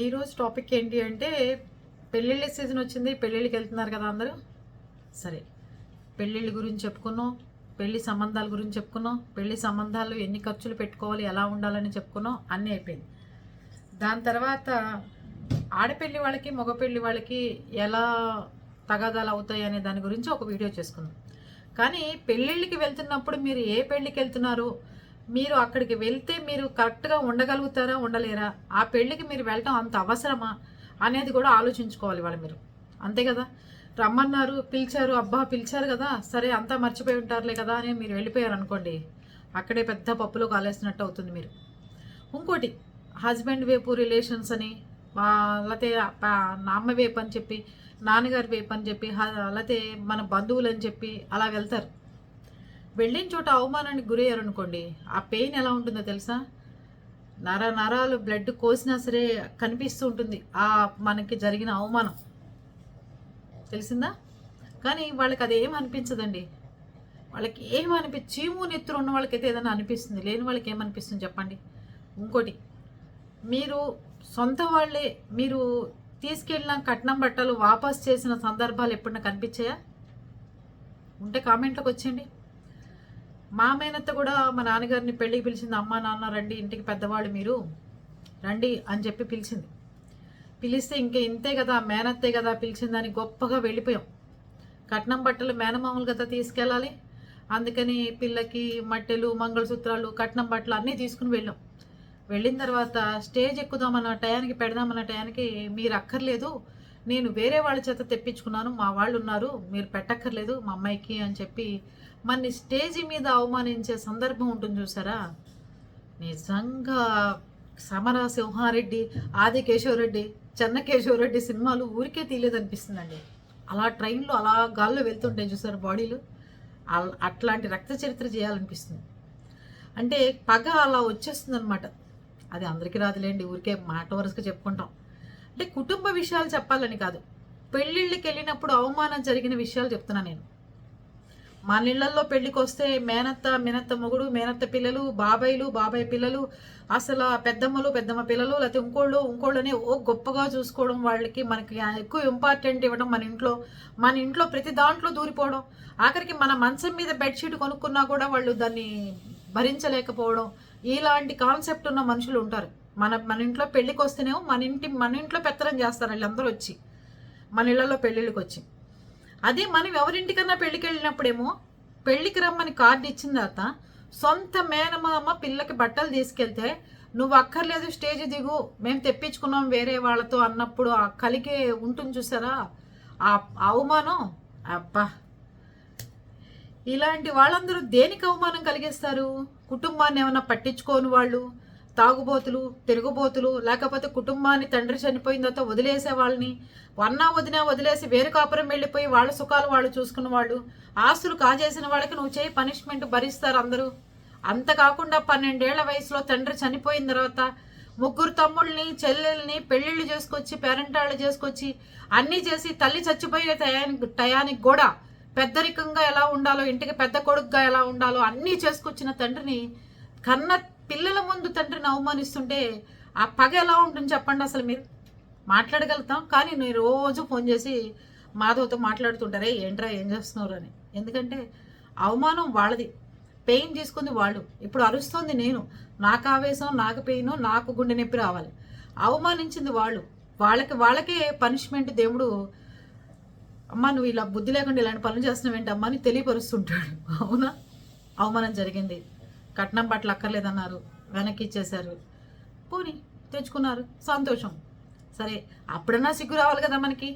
ఈరోజు టాపిక్ ఏంటి అంటే పెళ్ళిళ్ళ సీజన్ వచ్చింది. పెళ్ళిళ్ళకి వెళ్తున్నారు కదా అందరూ. సరే, పెళ్ళిళ్ళ గురించి చెప్పుకున్నాం, పెళ్లి సంబంధాల గురించి చెప్పుకున్నాం, పెళ్లి సంబంధాలు ఎన్ని ఖర్చులు పెట్టుకోవాలి, ఎలా ఉండాలని చెప్పుకున్నాం, అన్నీ అయిపోయింది. దాని తర్వాత ఆడపెళ్లి వాళ్ళకి మగపెళ్లి వాళ్ళకి ఎలా తగాదాలు అవుతాయి అనే దాని గురించి ఒక వీడియో చేసుకుందాం. కానీ పెళ్ళిళ్ళకి వెళ్తున్నప్పుడు మీరు ఏ పెళ్ళికి వెళ్తున్నారు, మీరు అక్కడికి వెళ్తే మీరు కరెక్ట్గా ఉండగలుగుతారా ఉండలేరా, ఆ పెళ్ళికి మీరు వెళ్ళటం అంత అవసరమా అనేది కూడా ఆలోచించుకోవాలి వాళ్ళు. మీరు అంతే కదా, రమ్మన్నారు పిలిచారు, అబ్బా పిలిచారు కదా సరే అంతా మర్చిపోయి ఉంటారులే కదా అని మీరు వెళ్ళిపోయారు అనుకోండి, అక్కడే పెద్ద పప్పులో కాలేసినట్టు అవుతుంది మీరు. ఇంకోటి, హస్బెండ్ వైపు రిలేషన్స్ అని, లేకపోతే అమ్మ వైపు అని చెప్పి, నాన్నగారి వైపు అని చెప్పి, లేకపోతే మన బంధువులు అని చెప్పి అలా వెళ్తారు. వెళ్ళిన చోట అవమానానికి గురయ్యారు అనుకోండి, ఆ పెయిన్ ఎలా ఉంటుందో తెలుసా? నరాలు బ్లడ్ కోసినా సరే కనిపిస్తూ ఉంటుంది ఆ మనకి జరిగిన అవమానం, తెలిసిందా? కానీ వాళ్ళకి అది ఏం అనిపించదండి. వాళ్ళకి చీము నెత్తురు ఉన్న వాళ్ళకైతే ఏదైనా అనిపిస్తుంది, లేని వాళ్ళకి ఏమనిపిస్తుంది చెప్పండి. ఇంకోటి, మీరు సొంత వాళ్ళే మీరు తీసుకెళ్ళిన కట్నం బట్టలు వాపస్ చేసిన సందర్భాలు ఎప్పుడన్నా కనిపించాయా? ఉంటే కామెంట్లోకి వచ్చేయండి. మా మేనత్త కూడా మా నాన్నగారిని పెళ్ళికి పిలిచింది. అమ్మ నాన్న రండి, ఇంటికి పెద్దవాళ్ళు మీరు రండి అని చెప్పి పిలిచింది. పిలిస్తే ఇంకే ఇంతే కదా, మేనత్తే కదా పిలిచిందని గొప్పగా వెళ్ళిపోయాం. కట్నం బట్టలు మేనమామలు కదా తీసుకెళ్ళాలి, అందుకని పిల్లకి మట్టెలు మంగళసూత్రాలు కట్నం బట్టలు అన్నీ తీసుకుని వెళ్ళాం. వెళ్ళిన తర్వాత స్టేజ్ ఎక్కుదామన్న టయానికి, పెడదామన్న టయానికి, మీరు అక్కర్లేదు నేను వేరే వాళ్ళ చేత తెప్పించుకున్నాను, మా వాళ్ళు ఉన్నారు, మీరు పెట్టక్కర్లేదు మా అమ్మాయికి అని చెప్పి మన స్టేజి మీద అవమానించే సందర్భం ఉంటుంది చూసారా. నిజంగా సమర సింహారెడ్డి, ఆది కేశవరెడ్డి, చెన్న కేశవరెడ్డి సినిమాలు ఊరికే తీయలేదనిపిస్తుందండి. అలా ట్రైన్లో అలా గాల్లో వెళ్తుంటాయి చూసారు బాడీలు, అట్లాంటి రక్త చరిత్ర చేయాలనిపిస్తుంది. అంటే పగ అలా వచ్చేస్తుంది అనమాట. అది అందరికీ రాదులేండి, ఊరికే మాట వరుసగా చెప్పుకుంటాం. అంటే కుటుంబ విషయాలు చెప్పాలని కాదు, పెళ్ళిళ్ళకి వెళ్ళినప్పుడు అవమానం జరిగిన విషయాలు చెప్తున్నా నేను. మన ఇళ్లలో పెళ్ళికి వస్తే మేనత్త మొగుడు, మేనత్త పిల్లలు, బాబాయ్ పిల్లలు, అసలు పెద్దమ్మలు, పెద్దమ్మ పిల్లలు, లేకపోతే ఇంకోళ్ళని గొప్పగా చూసుకోవడం, వాళ్ళకి మనకి ఎక్కువ ఇంపార్టెంట్ ఇవ్వడం, మన ఇంట్లో ప్రతి దాంట్లో దూరిపోవడం, ఆఖరికి మన మంచం మీద బెడ్షీట్ కొనుక్కున్నా కూడా వాళ్ళు దాన్ని భరించలేకపోవడం, ఇలాంటి కాన్సెప్ట్ ఉన్న మనుషులు ఉంటారు. మన ఇంట్లో పెళ్ళికి వస్తేనేమో మన ఇంట్లో పెత్తనం చేస్తారు వాళ్ళందరూ వచ్చి, మన ఇళ్లలో పెళ్ళిళ్ళకి వచ్చి. అదే మనం ఎవరింటికన్నా పెళ్ళికి వెళ్ళినప్పుడేమో పెళ్ళికి రమ్మని కార్డు ఇచ్చిన తర్వాత సొంత మేనమామ పిల్లకి బట్టలు తీసుకెళ్తే నువ్వు అక్కర్లేదు స్టేజ్ దిగు మేము తెప్పించుకున్నాం వేరే వాళ్ళతో అన్నప్పుడు ఆ కలిగే ఉంటుంది చూసారా ఆ అవమానం. అబ్బా, ఇలాంటి వాళ్ళందరూ దేనికి అవమానం కలిగిస్తారు? కుటుంబాన్ని ఏమన్నా పట్టించుకోని వాళ్ళు, తాగుబోతులు, తిరుగుబోతులు, లేకపోతే కుటుంబాన్ని తండ్రి చనిపోయిన తర్వాత వదిలేసే వాళ్ళని, వదిలేసి వేరు కాపురం వెళ్ళిపోయి వాళ్ళ సుఖాలు వాళ్ళు చూసుకున్న వాళ్ళు, ఆస్తులు కాజేసిన వాళ్ళకి నువ్వు చేయి పనిష్మెంట్ భరిస్తారు అందరూ. అంత కాకుండా 12 ఏళ్ల వయసులో తండ్రి చనిపోయిన తర్వాత 3 తమ్ముళ్ళని చెల్లెల్ని పెళ్ళిళ్ళు చేసుకొచ్చి పేరెంటాళ్ళు చేసుకొచ్చి అన్నీ చేసి తల్లి చచ్చిపోయే టయానికి కూడా పెద్దరికంగా ఎలా ఉండాలో, ఇంటికి పెద్ద కొడుకుగా ఎలా ఉండాలో అన్నీ చేసుకొచ్చిన తండ్రిని, కన్న పిల్లల ముందు తండ్రిని అవమానిస్తుంటే ఆ పగ ఎలా ఉంటుంది చెప్పండి. అసలు మీరు మాట్లాడగలుగుతాం, కానీ నేను రోజు ఫోన్ చేసి మాధవ్తో మాట్లాడుతుంటారే ఏంట్రా ఏం చేస్తున్నారు అని. ఎందుకంటే అవమానం వాళ్ళది, పెయిన్ తీసుకుంది వాళ్ళు. ఇప్పుడు అరుస్తుంది నేను, నాకు ఆవేశం, నాకు పెయిన్, నాకు గుండె నొప్పి రావాలి. అవమానించింది వాళ్ళు, వాళ్ళకే పనిష్మెంట్ దేవుడు. అమ్మ నువ్వు ఇలా బుద్ధి లేకుండా ఇలాంటి పనులు చేస్తున్నావు ఏంటమ్మా అని తెలియపరుస్తుంటాడు. అవునా, అవమానం జరిగింది, కట్నం బట్టలు అక్కర్లేదన్నారు, వెనక్కి ఇచ్చేశారు, పోనీ తెచ్చుకున్నారు, సంతోషం. సరే అప్పుడన్నా సిగ్గు రావాలి కదా మనకి.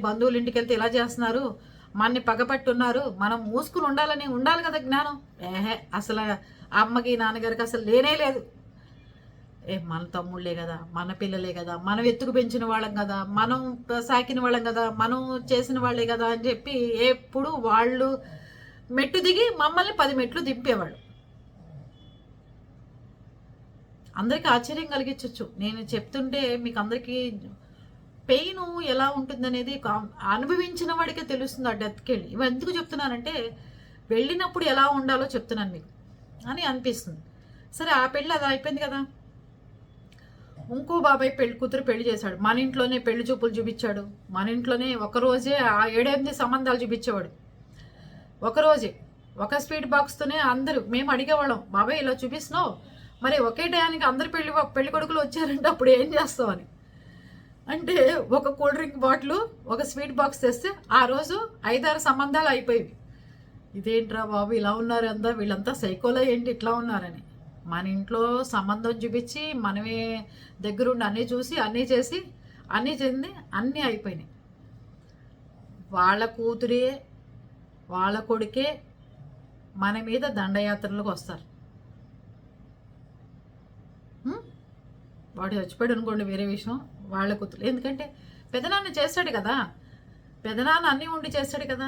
బంధువులు ఇంటికి వెళ్తే ఇలా చేస్తున్నారు, మనని పగపట్టున్నారు, మనం మూసుకుని ఉండాలి కదా జ్ఞానం. అసలు అమ్మకి నాన్నగారికి అసలు లేనే లేదు. మన తమ్ముళ్ళే కదా, మన పిల్లలే కదా, మనం ఎత్తుకు పెంచిన వాళ్ళం కదా, మనం సాకిన వాళ్ళం కదా, మనం చేసిన వాళ్ళే కదా అని చెప్పి ఎప్పుడు వాళ్ళు మెట్టు దిగి మమ్మల్ని 10 మెట్లు దింపేవాళ్ళు. అందరికీ ఆశ్చర్యం కలిగించవచ్చు నేను చెప్తుంటే. మీకు అందరికీ పెయిన్ ఎలా ఉంటుందనేది అనుభవించిన వాడికే తెలుస్తుంది ఆ డెత్కి వెళ్ళి. ఇవి ఎందుకు చెప్తున్నానంటే వెళ్ళినప్పుడు ఎలా ఉండాలో చెప్తున్నాను మీకు అని అనిపిస్తుంది. సరే ఆ పెళ్ళి అది అయిపోయింది కదా. ఇంకో బాబాయ్ కూతురు పెళ్లి చేశాడు. మన ఇంట్లోనే పెళ్లి చూపులు చూపించాడు. మన ఇంట్లోనే ఒకరోజే ఆ 7-8 సంబంధాలు చూపించేవాడు. ఒకరోజే ఒక స్వీట్ బాక్స్తోనే అందరూ మేము అడిగేవాళ్ళం, బాబాయ్ ఇలా చూపిస్తున్నావు, మరి ఒకే టయానికి అందరు పెళ్లి కొడుకులు వచ్చారంటే అప్పుడు ఏం చేస్తావు అని. అంటే ఒక కూల్ డ్రింక్ బాటిల్, ఒక స్వీట్ బాక్స్ తెస్తే ఆ రోజు 5-6 సంబంధాలు అయిపోయేవి. ఇదేంట్రా బాబు ఇలా ఉన్నారు అంతా, వీళ్ళంతా సైకోలో ఏంటి ఇట్లా ఉన్నారని. మన ఇంట్లో సంబంధం చూపించి మనమే దగ్గరుండి అన్నీ చూసి అన్నీ చేసి అన్నీ చెంది అన్నీ అయిపోయినాయి. వాళ్ళ కూతురే వాళ్ళ కొడుకే మన మీద దండయాత్రలకు వస్తారు. వాడు చచ్చిపోయాడు అనుకోండి వేరే విషయం, వాళ్ళ కూతురు. ఎందుకంటే పెదనాన్న చేస్తాడు కదా, పెదనాన్న అన్నీ ఉండి చేస్తాడు కదా.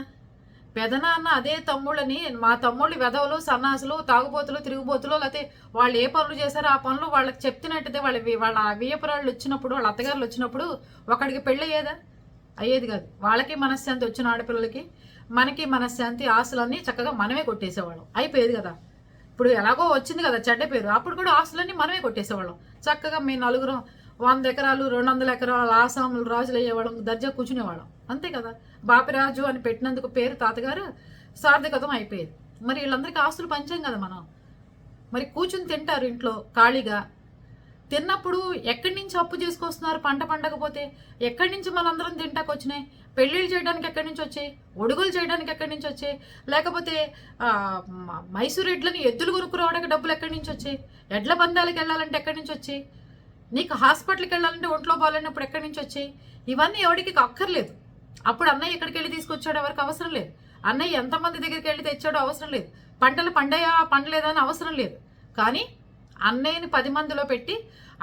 పెదనాన్న అదే తమ్ముళ్ళని, మా తమ్ముళ్ళు వెధవలు, సన్నాసులు, తాగుబోతులు, తిరుగుబోతులు, లేకపోతే వాళ్ళు ఏ పనులు చేశారో ఆ పనులు వాళ్ళకి చెప్తున్నట్టయితే వాళ్ళ వియ్యపురాళ్ళు వచ్చినప్పుడు, వాళ్ళ అత్తగారులు వచ్చినప్పుడు ఒకడికి పెళ్ళి అయ్యేదా? అయ్యేది కాదు. వాళ్ళకి మనశ్శాంతి వచ్చిన ఆడపిల్లలకి, మనకి మనశ్శాంతి, ఆస్తులన్నీ చక్కగా మనమే కొట్టేసేవాళ్ళం, అయిపోయేది కదా. ఇప్పుడు ఎలాగో వచ్చింది కదా చెడ్డ పేరు, అప్పుడు కూడా ఆస్తులన్నీ మనమే కొట్టేసేవాళ్ళం. చక్కగా మేము నలుగురం 100 ఎకరాలు 200 ఎకరాలు ఆసాములు రాజులు అయ్యేవాళ్ళం, దర్జా కూర్చునేవాళ్ళం, అంతే కదా. బాపిరాజు అని పెట్టినందుకు పేరు తాతగారు సార్థకతం అయిపోయేది. మరి వీళ్ళందరికీ ఆస్తులు పంచాం కదా మనం. మరి కూర్చుని తింటారు ఇంట్లో ఖాళీగా. తిన్నప్పుడు ఎక్కడి నుంచి అప్పు చేసుకొస్తున్నారు? పంట పండకపోతే ఎక్కడి నుంచి మనందరం తింటాకు వచ్చినాయి? పెళ్ళిళ్ళు చేయడానికి ఎక్కడి నుంచి వచ్చాయి? ఒడుగులు చేయడానికి ఎక్కడి నుంచి వచ్చాయి? లేకపోతే మైసూరు ఎడ్లని ఎద్దులు కొనుక్కురావడానికి డబ్బులు ఎక్కడి నుంచి వచ్చాయి? ఎడ్ల పందాలకు వెళ్ళాలంటే ఎక్కడి నుంచి వచ్చాయి? నీకు హాస్పిటల్కి వెళ్ళాలంటే ఒంట్లో బాగాలేనప్పుడు ఎక్కడి నుంచి వచ్చాయి? ఇవన్నీ ఎవరికి అక్కర్లేదు. అప్పుడు అన్నయ్య ఎక్కడికి వెళ్ళి తీసుకొచ్చాడో ఎవరికి అవసరం లేదు. అన్నయ్య ఎంతమంది దగ్గరికి వెళ్ళి తెచ్చాడో అవసరం లేదు. పంటలు పండాయా పండలేదా అని అవసరం లేదు. కానీ అన్నయ్యని 10 మందిలో పెట్టి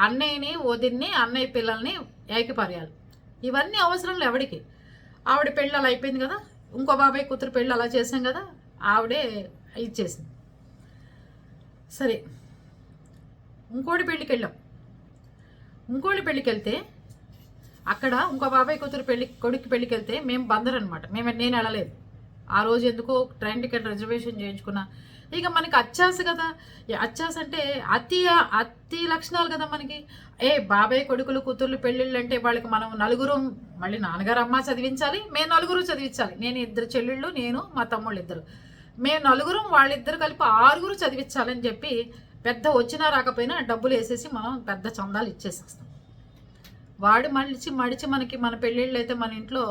అన్నయ్యని, వదిన్ని, అన్నయ్య పిల్లల్ని ఏకిపరేయాలి. ఇవన్నీ అవసరం లేదు ఎవడికి. ఆవిడ పెళ్ళి అలా అయిపోయింది కదా, ఇంకో బాబాయ్ కూతురు పెళ్ళి అలా చేసాం కదా, ఆవిడే ఇచ్చేసింది. సరే, ఇంకోటి పెళ్ళికి వెళ్ళాం. ఇంకోటి పెళ్ళికి వెళ్తే అక్కడ ఇంకో బాబాయ్ కూతురు కొడుకు పెళ్ళికి వెళ్తే మేము బందర్ అనమాట. నేను వెళ్ళలేదు ఆ రోజు. ఎందుకో ట్రైన్ టికెట్ రిజర్వేషన్ చేయించుకున్నా. ఇక మనకి అత్యాస కదా, అత్యాస అంటే అతి లక్షణాలు కదా మనకి. బాబాయ్ కొడుకులు కూతుర్లు పెళ్ళిళ్ళు అంటే వాళ్ళకి మనం నలుగురు, మళ్ళీ నాన్నగారు అమ్మ చదివించాలి, మేము నలుగురు చదివించాలి. నేను 2 చెల్లెళ్ళు, నేను మా తమ్ముళ్ళు 2, మేము నలుగురు, వాళ్ళిద్దరు కలిపి 6 చదివించాలని చెప్పి పెద్ద వచ్చినా రాకపోయినా డబ్బులు వేసేసి మనం పెద్ద చందాలు ఇచ్చేసేస్తాం. వాడు మడిచి మనకి మన పెళ్ళిళ్ళు అయితే మన ఇంట్లో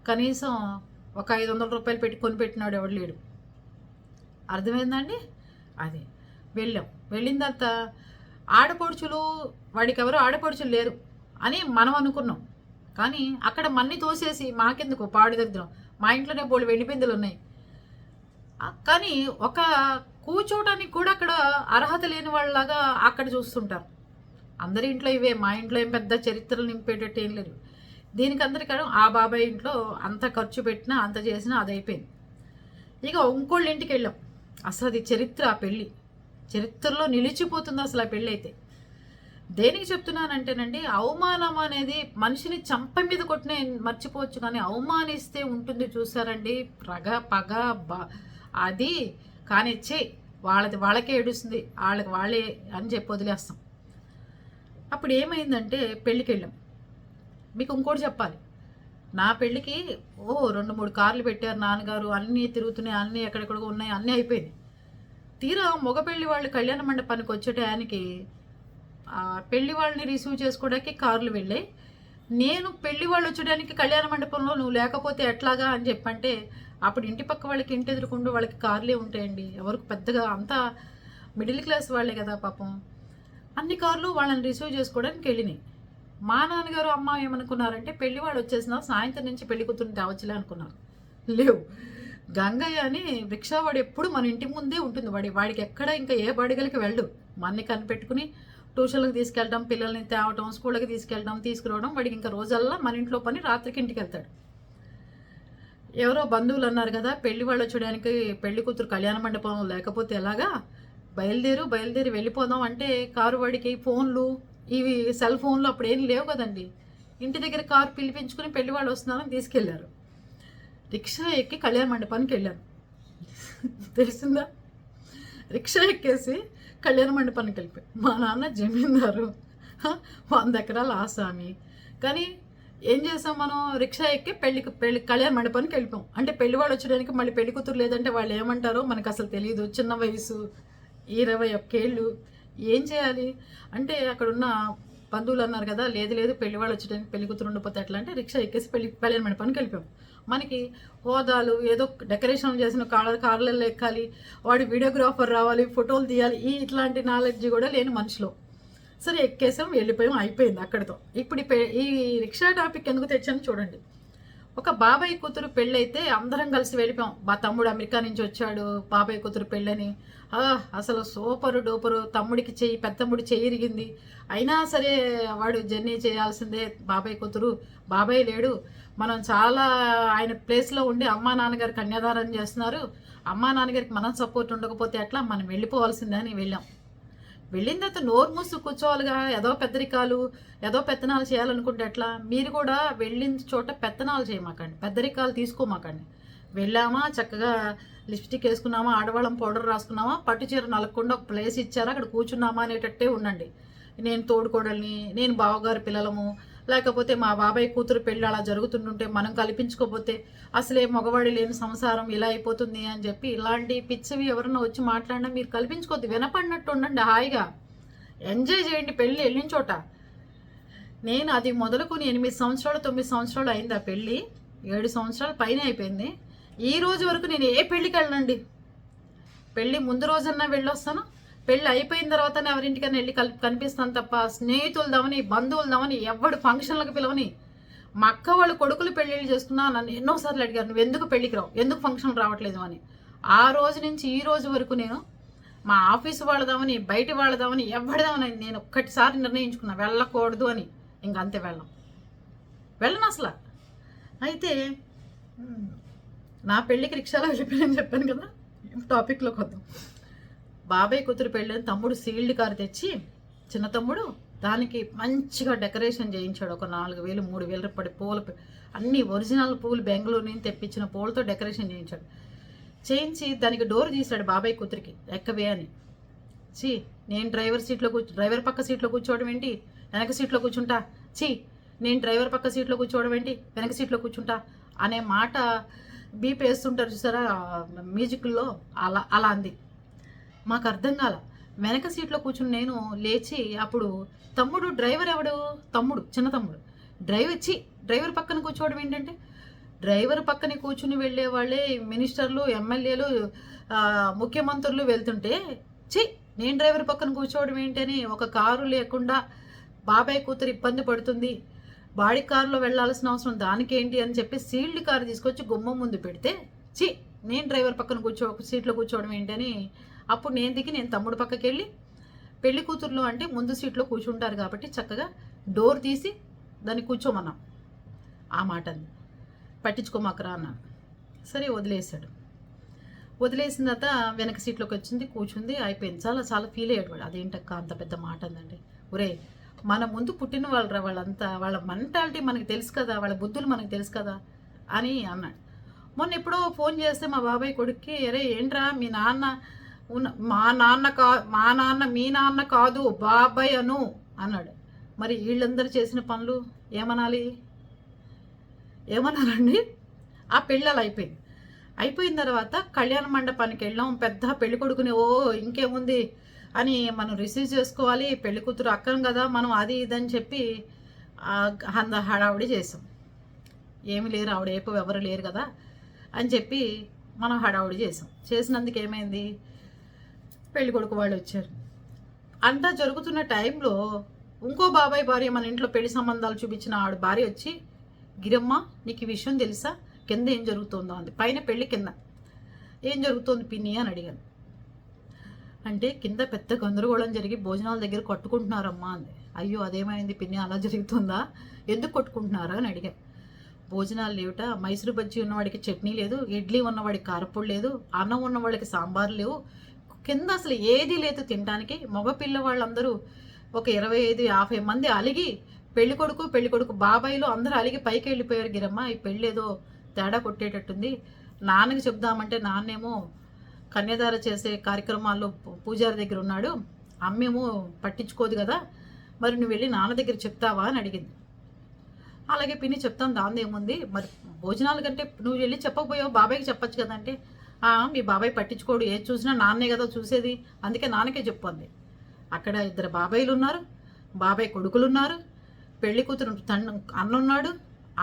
కనీసం ఒక 500 రూపాయలు పెట్టి కొనిపెట్టినాడు ఎవడు లేడు. అర్థమైందండి? అది వెళ్ళిన తర్వాత ఆడపడుచులు, వాడికి ఎవరు ఆడపడుచులు లేరు అని మనం అనుకున్నాం. కానీ అక్కడ మన్ని తోసేసి మాకెందుకు పాడు దగ్గరం, మా ఇంట్లోనే బోళ్ళు వెండిపిందులు ఉన్నాయి. కానీ ఒక కూర్చోవడానికి కూడా అక్కడ అర్హత లేని వాళ్ళలాగా అక్కడ చూస్తుంటారు. అందరి ఇంట్లో ఇవే, మా ఇంట్లో ఏం పెద్ద చరిత్రలు నింపేటట్టు ఏం లేదు. దీనికి అందరికీ ఆ బాబాయ్ ఇంట్లో అంత ఖర్చు పెట్టినా అంత చేసినా అది అయిపోయింది. ఇక ఇంకోళ్ళ ఇంటికి వెళ్ళాం. అసలు అది చరిత్ర, ఆ పెళ్ళి చరిత్రలో నిలిచిపోతుంది అసలు ఆ పెళ్ళి అయితే. దేనికి చెప్తున్నానంటేనండి, అవమానం అనేది మనిషిని చంప మీద కొట్టిన మర్చిపోవచ్చు, కానీ అవమానిస్తే ఉంటుంది చూసారండి పగ అది. కానీ వాళ్ళకే ఏడుస్తుంది, వాళ్ళే అని చెప్పి వదిలేస్తాం. అప్పుడు ఏమైందంటే పెళ్ళికి వెళ్ళాం. మీకు ఇంకోటి చెప్పాలి, నా పెళ్ళికి 2-3 కార్లు పెట్టారు నాన్నగారు, అన్నీ తిరుగుతున్నాయి, అన్నీ ఎక్కడెక్కడికో ఉన్నాయి, అన్నీ అయిపోయింది. తీరా మగ పెళ్లి వాళ్ళు కళ్యాణ మండపానికి వచ్చే టయానికి పెళ్లి వాళ్ళని రిసీవ్ చేసుకోవడానికి కార్లు వెళ్ళాయి. నేను పెళ్లి వాళ్ళు వచ్చేయడానికి కళ్యాణ మండపంలో నువ్వు లేకపోతే ఎట్లాగా అని చెప్పంటే, అప్పుడు ఇంటి పక్క వాళ్ళకి ఇంటి ఎదురుకుండా వాళ్ళకి కార్లే ఉంటాయండి. ఎవరికి పెద్దగా అంతా మిడిల్ క్లాస్ వాళ్ళే కదా పాపం. అన్ని కార్లు వాళ్ళని రిసీవ్ చేసుకోవడానికి వెళ్ళినాయి. మా నాన్నగారు అమ్మ ఏమనుకున్నారంటే, పెళ్లి వాళ్ళు వచ్చేసిన సాయంత్రం నుంచి పెళ్లి కూతురుని తేవచ్చులే అనుకున్నారు. లేవు, గంగయ్య అని రిక్షావాడు ఎప్పుడు మన ఇంటి ముందే ఉంటుంది. వాడికి ఎక్కడ ఇంకా ఏ బడిగలకి వెళ్ళు, మన్ని కనిపెట్టుకుని ట్యూషన్లకు తీసుకెళ్ళడం, పిల్లల్ని తేవటం, స్కూళ్ళకి తీసుకురావడం, వాడికి ఇంకా రోజల్లా మన ఇంట్లో పని, రాత్రికి ఇంటికి వెళ్తాడు. ఎవరో బంధువులు అన్నారు కదా పెళ్లి వాళ్ళు వచ్చేయడానికి, పెళ్లి కూతురు కళ్యాణ మండపం లేకపోతే ఎలాగా, బయలుదేరి వెళ్ళిపోదాం అంటే కారు వాడికి ఫోన్లు, ఇవి సెల్ ఫోన్లు అప్పుడు ఏం లేవు కదండి. ఇంటి దగ్గర కారు పిలిపించుకుని పెళ్లి వాళ్ళు వస్తున్నారని తీసుకెళ్లారు. రిక్షా ఎక్కి కళ్యాణ మండపానికి వెళ్ళాను. తెలిసిందా? రిక్షా ఎక్కేసి కళ్యాణ మండపానికి వెళ్ళిపోయి, మా నాన్న జమీందారు, 100 ఎకరాల ఆసామి. కానీ ఏం చేసాం మనం, రిక్షా ఎక్కి పెళ్లి కళ్యాణ మండపానికి వెళ్ళిపోం. అంటే పెళ్లి వాళ్ళు వచ్చడానికి మళ్ళీ పెళ్లి కూతురు లేదంటే వాళ్ళు ఏమంటారో మనకు అసలు తెలియదు. చిన్న వయసు, 21 ఏళ్ళు, ఏం చేయాలి అంటే అక్కడున్న బంధువులు అన్నారు కదా, లేదు లేదు పెళ్లి వాళ్ళు వచ్చేటానికి పెళ్లి కూతురు ఉండిపోతే ఎట్లా అంటే రిక్షా ఎక్కేసి కళ్యాణ మండపానికి వెళ్ళిపోయాం. మనకి హోదాలు ఏదో డెకరేషన్ చేసిన కార్లలో ఎక్కాలి, వాడి వీడియోగ్రాఫర్ రావాలి, ఫోటోలు తీయాలి, ఇట్లాంటి నాలెడ్జ్ కూడా లేని మనుషులు. సరే ఎక్కేసాం, వెళ్ళిపోయాం, అయిపోయింది అక్కడితో. ఇప్పుడు ఈ రిక్షా టాపిక్ ఎందుకు తెచ్చాను చూడండి. ఒక బాబాయ్ కూతురు పెళ్ళైతే అందరం కలిసి వెళ్ళిపోయాం. మా తమ్ముడు అమెరికా నుంచి వచ్చాడు, బాబాయ్ కూతురు పెళ్ళని. అసలు సూపరు డూపరు. తమ్ముడికి పెద్దమ్ముడి చెయ్యి ఇరిగింది, అయినా సరే వాడు జర్నీ చేయాల్సిందే. బాబాయ్ కూతురు, బాబాయ్ లేడు, మనం చాలా ఆయన ప్లేస్లో ఉండి అమ్మా నాన్నగారు కన్యాదానం చేస్తున్నారు, అమ్మా నాన్నగారికి మనం సపోర్ట్ ఉండకపోతే ఎట్లా, మనం వెళ్ళిపోవాల్సిందే అని వెళ్ళాం. వెళ్ళిన తర్వాత నోరు మూసు కూర్చోవాలిగా. ఏదో పెద్దరికాలు, ఏదో పెత్తనాలు చేయాలనుకుంటే ఎట్లా. మీరు కూడా వెళ్ళిన చోట పెత్తనాలు చేయమాకండి, పెద్దరికాలు తీసుకోమాకండి. వెళ్ళామా, చక్కగా లిప్స్టిక్ వేసుకున్నామా, ఆడవాళ్ళం పౌడర్ రాసుకున్నామా, పట్టు చీర నలగకుండా ఒక ప్లేస్ ఇచ్చారా, అక్కడ కూర్చున్నామా అనేటట్టే ఉండండి. నేను తోడుకోడల్ని, నేను బావగారు పిల్లలము, లేకపోతే మా బాబాయ్ కూతురు పెళ్ళి అలా జరుగుతుంటుంటే మనం కల్పించుకోకపోతే అసలే మగవాడి లేని సంసారం ఇలా అయిపోతుంది అని చెప్పి ఇలాంటి పిచ్చివి ఎవరన్నా వచ్చి మాట్లాడినా మీరు కల్పించుకోవద్దు. వినపడినట్టు ఉండండి, హాయిగా ఎంజాయ్ చేయండి పెళ్ళి వెళ్ళిన చోట. నేను అది మొదలుకొని 8 సంవత్సరాలు 9 సంవత్సరాలు అయింది ఆ పెళ్ళి, 7 సంవత్సరాల పైన అయిపోయింది. ఈ రోజు వరకు నేను ఏ పెళ్ళికి వెళ్ళనండి. పెళ్ళి ముందు రోజన్నా వెళ్ళొస్తాను, పెళ్ళి అయిపోయిన తర్వాతనే ఎవరింటికైనా వెళ్ళి కనిపిస్తాను తప్ప స్నేహితులు దామని, బంధువులు దామని, ఎవడు ఫంక్షన్లకు పిలవని. మా అక్క వాళ్ళు కొడుకులు పెళ్ళిళ్ళు చేసుకున్నా నన్ను ఎన్నోసార్లు అడిగారు, నువ్వు ఎందుకు పెళ్ళికి రావు, ఎందుకు ఫంక్షన్ రావట్లేదు అని. ఆ రోజు నుంచి ఈ రోజు వరకు నేను మా ఆఫీసు వాళ్ళదామని, బయట వాళ్ళదామని, ఎవరిదామని నేను ఒక్కటిసారి నిర్ణయించుకున్నా వెళ్ళకూడదు అని. ఇంకంతే వెళ్ళను అసలు. అయితే నా పెళ్ళికి రిక్షాలో వెళ్ళిపోయానని చెప్పాను కదా, టాపిక్లోకి వద్దాం. బాబాయ్ కూతురు పెళ్ళని తమ్ముడు సీల్డ్ కారు తెచ్చి, చిన్న తమ్ముడు దానికి మంచిగా డెకరేషన్ చేయించాడు. ఒక 4,000 3,000 రూపాయలు పూలు, అన్ని ఒరిజినల్ పూలు బెంగళూరు నుంచి తెప్పించిన పూలతో డెకరేషన్ చేయించాడు. చేయించి దానికి డోర్ తీశాడు బాబాయ్ కూతురికి, ఎక్కవే అని. నేను డ్రైవర్ పక్క సీట్లో కూర్చోవడం ఏంటి, వెనక సీట్లో కూర్చుంటా, నేను డ్రైవర్ పక్క సీట్లో కూర్చోవడం ఏంటి, వెనక సీట్లో కూర్చుంటా అనే మాట బీప్ వేస్తుంటారు చూసారా మ్యూజిక్లో, అలా అంది. మాకు అర్థం కాల. వెనక సీట్లో కూర్చుని నేను లేచి, అప్పుడు తమ్ముడు డ్రైవర్ ఎవడు, తమ్ముడు చిన్న తమ్ముడు డ్రైవర్ పక్కన కూర్చోవడం ఏంటంటే, డ్రైవర్ పక్కన కూర్చుని వెళ్ళే వాళ్ళే మినిస్టర్లు, ఎమ్మెల్యేలు, ముఖ్యమంత్రులు వెళ్తుంటే నేను డ్రైవర్ పక్కన కూర్చోవడం ఏంటని, ఒక కారు లేకుండా బాబాయ్ కూతురు ఇబ్బంది పడుతుంది, బాడీ కారులో వెళ్ళాల్సిన అవసరం దానికేంటి అని చెప్పి సీల్డ్ కారు తీసుకొచ్చి గుమ్మం ముందు పెడితే, నేను డ్రైవర్ పక్కన సీట్లో కూర్చోవడం ఏంటని. అప్పుడు నేను తమ్ముడు పక్కకి వెళ్ళి, పెళ్లి కూతురులో అంటే ముందు సీట్లో కూర్చుంటారు కాబట్టి చక్కగా డోర్ తీసి దాన్ని కూర్చోమన్నాం. ఆ మాటని పట్టించుకోమాకరా అన్నాను. సరే వదిలేసాడు. వదిలేసిన తర్వాత వెనక సీట్లోకి వచ్చింది, కూర్చుంది, అయిపోయింది. చాలా చాలా ఫీల్ అయ్యాడు వాడు. అదేంటక్క అంత పెద్ద మాట అందండి. ఒరే, మన ముందు పుట్టిన వాళ్ళరా వాళ్ళంతా, వాళ్ళ మెంటాలిటీ మనకు తెలుసు కదా, వాళ్ళ బుద్ధులు మనకు తెలుసు కదా అని అన్నాడు. మొన్న ఎప్పుడో ఫోన్ చేస్తే మా బాబాయ్ కొడుక్కి, అరే ఏంట్రా మీ నాన్న మా నాన్న మీ నాన్న కాదు బాబాయ్ అను అన్నాడు. మరి వీళ్ళందరూ చేసిన పనులు ఏమన్నారండి. ఆ పెళ్ళి అయిపోయిన తర్వాత కళ్యాణ మండపానికి వెళ్ళాం. పెద్ద పెళ్లి కొడుకుని ఇంకేముంది అని మనం రిసీవ్ చేసుకోవాలి, పెళ్లి కూతురు అక్కం కదా మనం, అది ఇదని చెప్పి హడావుడి చేసాం. ఏమి లేరు, ఆవిడ ఎవరు లేరు కదా అని చెప్పి మనం హడావుడి చేసినందుకు ఏమైంది, పెళ్లి కొడుకు వాళ్ళు వచ్చారు. అంతా జరుగుతున్న టైంలో ఇంకో బాబాయ్ భార్య మన ఇంట్లో పెళ్లి సంబంధాలు చూపించిన ఆవిడ భార్య వచ్చి, గిరమ్మ నీకు ఈ విషయం తెలుసా, కింద ఏం జరుగుతుందో అంది. పైన పెళ్ళి కింద ఏం జరుగుతోంది పిన్ని అని అడిగాను. అంటే కింద పెద్ద గందరగోళం జరిగి భోజనాల దగ్గర కొట్టుకుంటున్నారమ్మా అంది. అయ్యో అదేమైంది పిన్ని, అలా జరుగుతుందా, ఎందుకు కొట్టుకుంటున్నారా అని అడిగాను. భోజనాలు లేవుట, మైసూరు బజ్జీ ఉన్నవాడికి చట్నీ లేదు, ఇడ్లీ ఉన్నవాడికి కారపొడి లేదు, అన్నం ఉన్నవాడికి సాంబార్ లేవు, కింద అసలు ఏది లేదు తినడానికి. మగ పిల్లవాళ్ళందరూ ఒక 25-50 మంది అలిగి, పెళ్లి కొడుకు బాబాయిలు అందరూ అలిగి పైకి వెళ్ళిపోయారు. గిరమ్మ ఈ పెళ్ళి ఏదో తేడా కొట్టేటట్టుంది, నాన్నకి చెప్దామంటే నాన్నేమో కన్యాదార చేసే కార్యక్రమాల్లో పూజారి దగ్గర ఉన్నాడు, అమ్మేమో పట్టించుకోదు కదా, మరి నువ్వు వెళ్ళి నాన్న దగ్గర చెప్తావా అని అడిగింది. అలాగే పిన్ని చెప్తాను, దాని ఏముంది, మరి భోజనాల కంటే నువ్వు వెళ్ళి చెప్పకపోయావు, బాబాయ్కి చెప్పచ్చు కదంటే, మీ బాబాయ్ పట్టించుకోడు, ఏది చూసినా నాన్నే కదా చూసేది, అందుకే నాన్నకే చెప్పండి. అక్కడ 2 బాబాయిలు ఉన్నారు, బాబాయ్ కొడుకులు ఉన్నారు, పెళ్లి కూతురు అన్నున్నాడు,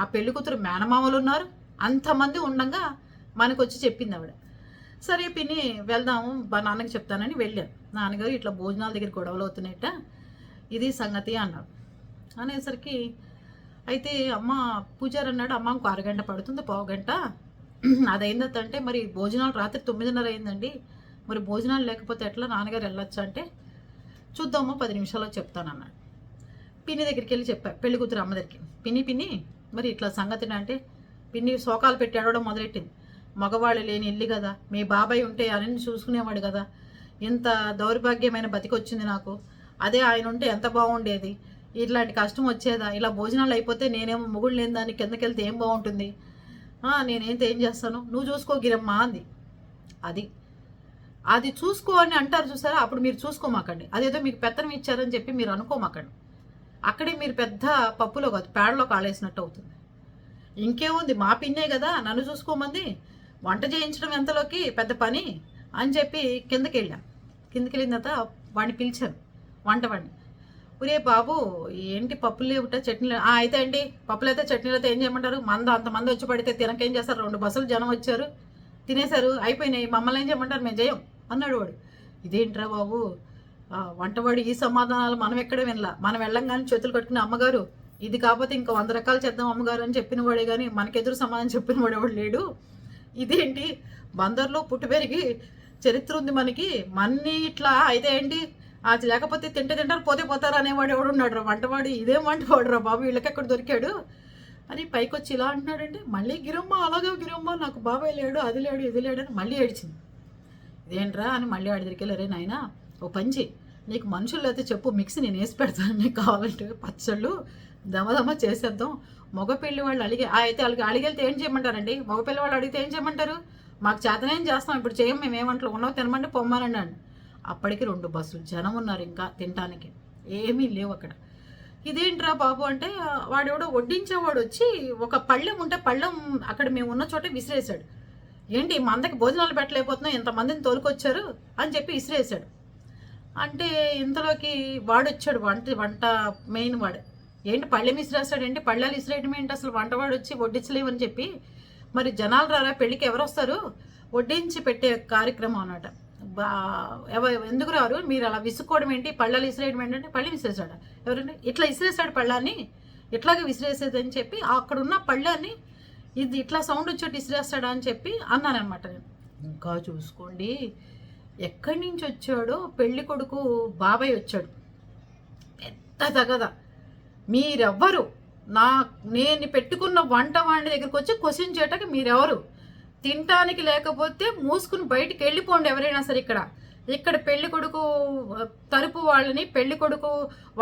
ఆ పెళ్లి కూతురు మేనమామలు ఉన్నారు, అంతమంది ఉండగా మనకు వచ్చి చెప్పింది ఆవిడ. సరే పిన్ని వెళ్దాము, నాన్నకి చెప్తానని వెళ్ళాను. నాన్నగారు ఇట్లా భోజనాల దగ్గర గొడవలు అవుతున్నాయట, ఇది సంగతి అన్నారు. అనేసరికి అయితే అమ్మ పూజారి అన్నాడు, అమ్మ ఇంకో అరగంట పడుతుంది, పావుగంట అదైందంటే, మరి భోజనాలు రాత్రి 9:30 అయిందండి, మరి భోజనాలు లేకపోతే ఎట్లా, నాన్నగారు వెళ్ళొచ్చా అంటే, చూద్దామో 10 నిమిషాల్లో చెప్తానన్నాడు. పిన్ని దగ్గరికి వెళ్ళి చెప్పా, పెళ్లి కూతురు అమ్మ దగ్గరికి, పిన్ని మరి ఇట్లా సంగతి అంటే, పిన్ని శోకాలు పెట్టి అడవడం మొదలెట్టింది. మగవాళ్ళు లేని ఇల్లు కదా, మీ బాబాయ్ ఉంటే అన్ని చూసుకునేవాడు కదా, ఇంత దౌర్భాగ్యమైన బతికొచ్చింది నాకు, అదే ఆయన ఉంటే ఎంత బాగుండేది, ఇట్లాంటి కష్టం వచ్చేదా, ఇలా భోజనాలు అయిపోతే నేనేమో మొగుడు లేని దాన్ని కిందకి వెళ్తే ఏం బాగుంటుంది, నేనేంతో ఏం చేస్తాను, నువ్వు చూసుకో గిరమ్మా అంది. అది చూసుకో అని అంటారు చూసారా, అప్పుడు మీరు చూసుకోమాకండి, అదేదో మీకు పెత్తనం ఇచ్చారని చెప్పి మీరు అనుకోమాకండి, అక్కడే మీరు పెద్ద పప్పులో కాదు పేడలో కాలేసినట్టు అవుతుంది. ఇంకేముంది, మా పిన్నే కదా నన్ను చూసుకోమంది, వంట చేయించడం ఎంతలోకి పెద్ద పని అని చెప్పి కిందకి వెళ్ళిన తర్వాత వాడిని పిలిచాను, వంటవాడిని. ఒరే బాబు ఏంటి పప్పులు లేవుట, చట్నీలు అయితే అండి, పప్పులు అయితే చట్నీలు అయితే ఏం చేయమంటారు, అంతమంది వచ్చి పడితే తినకేం చేస్తారు, 2 బస్సులు జనం వచ్చారు, తినేశారు, అయిపోయినాయి, మమ్మల్ని ఏం చేయమంటారు, మేము చేయం అన్నాడు వాడు. ఇదేంట్రా బాబు, వంటవాడు ఈ సమాధానాలు మనం ఎక్కడ వినలా, మనం వెళ్ళంగానే చేతులు కట్టుకుని అమ్మగారు ఇది కాకపోతే ఇంకా 100 రకాలు చేద్దాం అమ్మగారు అని చెప్పిన వాడే కానీ మనకెదురు సమాధానం చెప్పిన వాడేవాడు లేడు, ఇదేంటి బందర్లో పుట్టి పెరిగి చరిత్ర ఉంది మనకి, మన్ని ఇట్లా అయితే ఏంటి, అది లేకపోతే తింటారు పోతారు అనేవాడు ఎవడు ఉన్నాడు రా వంటవాడు, ఇదేం వంటవాడు రా బాబు, వీళ్ళకి ఎక్కడ దొరికాడు అని పైకి వచ్చి ఇలా అంటున్నాడంటే, మళ్ళీ గిరమ్మ అలాగే గిరమ్మ నాకు బాబాయ్ లేడు, అది లేడు ఇది లేడు అని మళ్ళీ ఏడిచింది. ఇదేంట్రా అని మళ్ళీ ఆడి దగ్గరికి వెళ్ళరే, నాయన ఓ పంచి, నీకు మనుషులు అయితే చెప్పు, మిక్సీ నేను వేసి పెడతాను, నీకు కావాలంటే పచ్చళ్ళు దమదమ చేసేద్దాం, మగపెళ్లి వాళ్ళు అయితే అడిగెళ్తే ఏం చేయమంటారండి, మగపెళ్లి వాళ్ళు అడిగితే ఏం చేయమంటారు, మాకు చేతనేం చేస్తాం, ఇప్పుడు చేయం, మేము ఏమంటలో ఉన్నావు తినమంటే పొమ్మనండి అండి. అప్పటికి 2 బస్సులు జనం ఉన్నారు, ఇంకా తినడానికి ఏమీ లేవు అక్కడ. ఇదేంట్రా బాబు అంటే, వాడెవడో వడ్డించేవాడు వచ్చి ఒక పళ్ళెం ఉంటే పళ్ళెం అక్కడ మేము ఉన్న చోటే విసిరేశాడు. ఏంటి మందకి భోజనాలు పెట్టలేకపోతున్నాం, ఇంతమందిని తోలుకొచ్చారు అని చెప్పి విసిరేశాడు. అంటే ఇంతలోకి వాడు వచ్చాడు, వంట మెయిన్ వాడు. ఏంటి పళ్ళెం విసిరేస్తాడు ఏంటి, పళ్ళాలు విసిరేయడం ఏంటి, అసలు వంటవాడు వచ్చి వడ్డించలేమని చెప్పి, మరి జనాలు రారా పెళ్ళికి, ఎవరు వస్తారు, వడ్డించి పెట్టే కార్యక్రమం అన్నమాట. ఎందుకు రారు మీరు, అలా విసుక్కోవడం ఏంటి, పళ్ళాలు విసిరేయడం ఏంటంటే, పళ్ళెం విసిరేసాడు, ఎవరంటే ఇట్లా విసిరేసాడు పళ్ళాన్ని, ఇట్లాగే విసిరేసేది అని చెప్పి అక్కడున్న పళ్ళాన్ని ఇది ఇట్లా సౌండ్ వచ్చేట్టు విసిరేస్తాడా అని చెప్పి అన్నానమాట నేను. ఇంకా చూసుకోండి ఎక్కడి నుంచి వచ్చాడో, పెళ్లి కొడుకు బాబాయ్ వచ్చాడు, పెద్ద తగద, మీరెవ్వరు నేను పెట్టుకున్న వంట వాడి దగ్గరికి వచ్చి క్వశ్చన్ చేయటానికి మీరెవరు, తినటానికి లేకపోతే మూసుకుని బయటికి వెళ్ళిపోండి ఎవరైనా సరే. ఇక్కడ పెళ్లి కొడుకు తరపు వాళ్ళని, పెళ్లి కొడుకు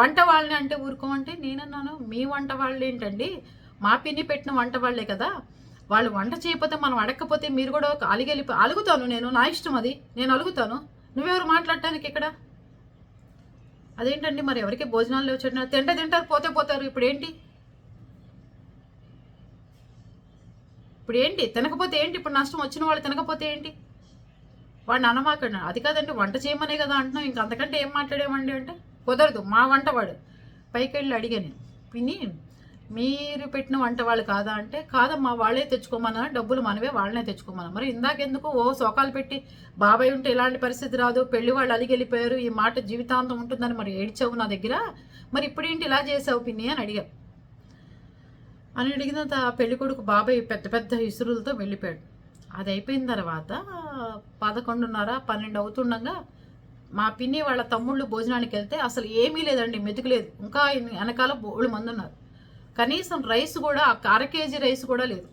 వంట వాళ్ళని అంటే ఊరుకోమంటే, నేనన్నాను మీ వంట వాళ్ళు ఏంటండి, మా పిన్ని పెట్టిన వంట వాళ్ళే కదా, వాళ్ళు వంట చేయకపోతే మనం అడగకపోతే మీరు కూడా అలుగుతాను నేను, నా ఇష్టం అది, నేను అలుగుతాను, నువ్వెవరు మాట్లాడటానికి ఇక్కడ, అదేంటండి మరి ఎవరికి భోజనాలు లేవు, తింటారు పోతారు, ఇప్పుడు ఏంటి తినకపోతే ఏంటి, ఇప్పుడు నష్టం వచ్చిన వాళ్ళు తినకపోతే ఏంటి, వాడిని అనమాకండి. అది కాదంటే వంట చేయమనే కదా అంటున్నాం, ఇంక అంతకంటే ఏం మాట్లాడేమండి అంటే, కుదరదు మా వంటవాడు. పైకి వెళ్ళి అడిగాను, పిన్ని మీరు పెట్టిన వంట వాళ్ళు కాదా అంటే, కాదమ్మా వాళ్ళే తెచ్చుకోమన్నా, డబ్బులు మనవే, వాళ్ళనే తెచ్చుకోమన్నా. మరి ఇందాకెందుకు శోకాలు పెట్టి బాబాయ్ ఉంటే ఇలాంటి పరిస్థితి రాదు, పెళ్లి వాళ్ళు అలిగి వెళ్ళిపోయారు, ఈ మాట జీవితాంతం ఉంటుందని మరి ఏడ్చావు నా దగ్గర, మరి ఇప్పుడేంటి ఇలా చేసావు పిన్ని అని అడిగా. అడిగిన పెళ్లి కొడుకు బాబాయ్ పెద్ద పెద్ద ఇసురులతో వెళ్ళిపోయాడు. అది అయిపోయిన తర్వాత 11:30, 12 అవుతుండగా మా పిన్ని వాళ్ళ తమ్ముళ్ళు భోజనానికి వెళ్తే అసలు ఏమీ లేదండి, మెతుకులేదు, ఇంకా వెనకాల బోళ్ళు మంది ఉన్నారు, కనీసం రైస్ కూడా 1/2 కేజీ రైస్ కూడా లేదు.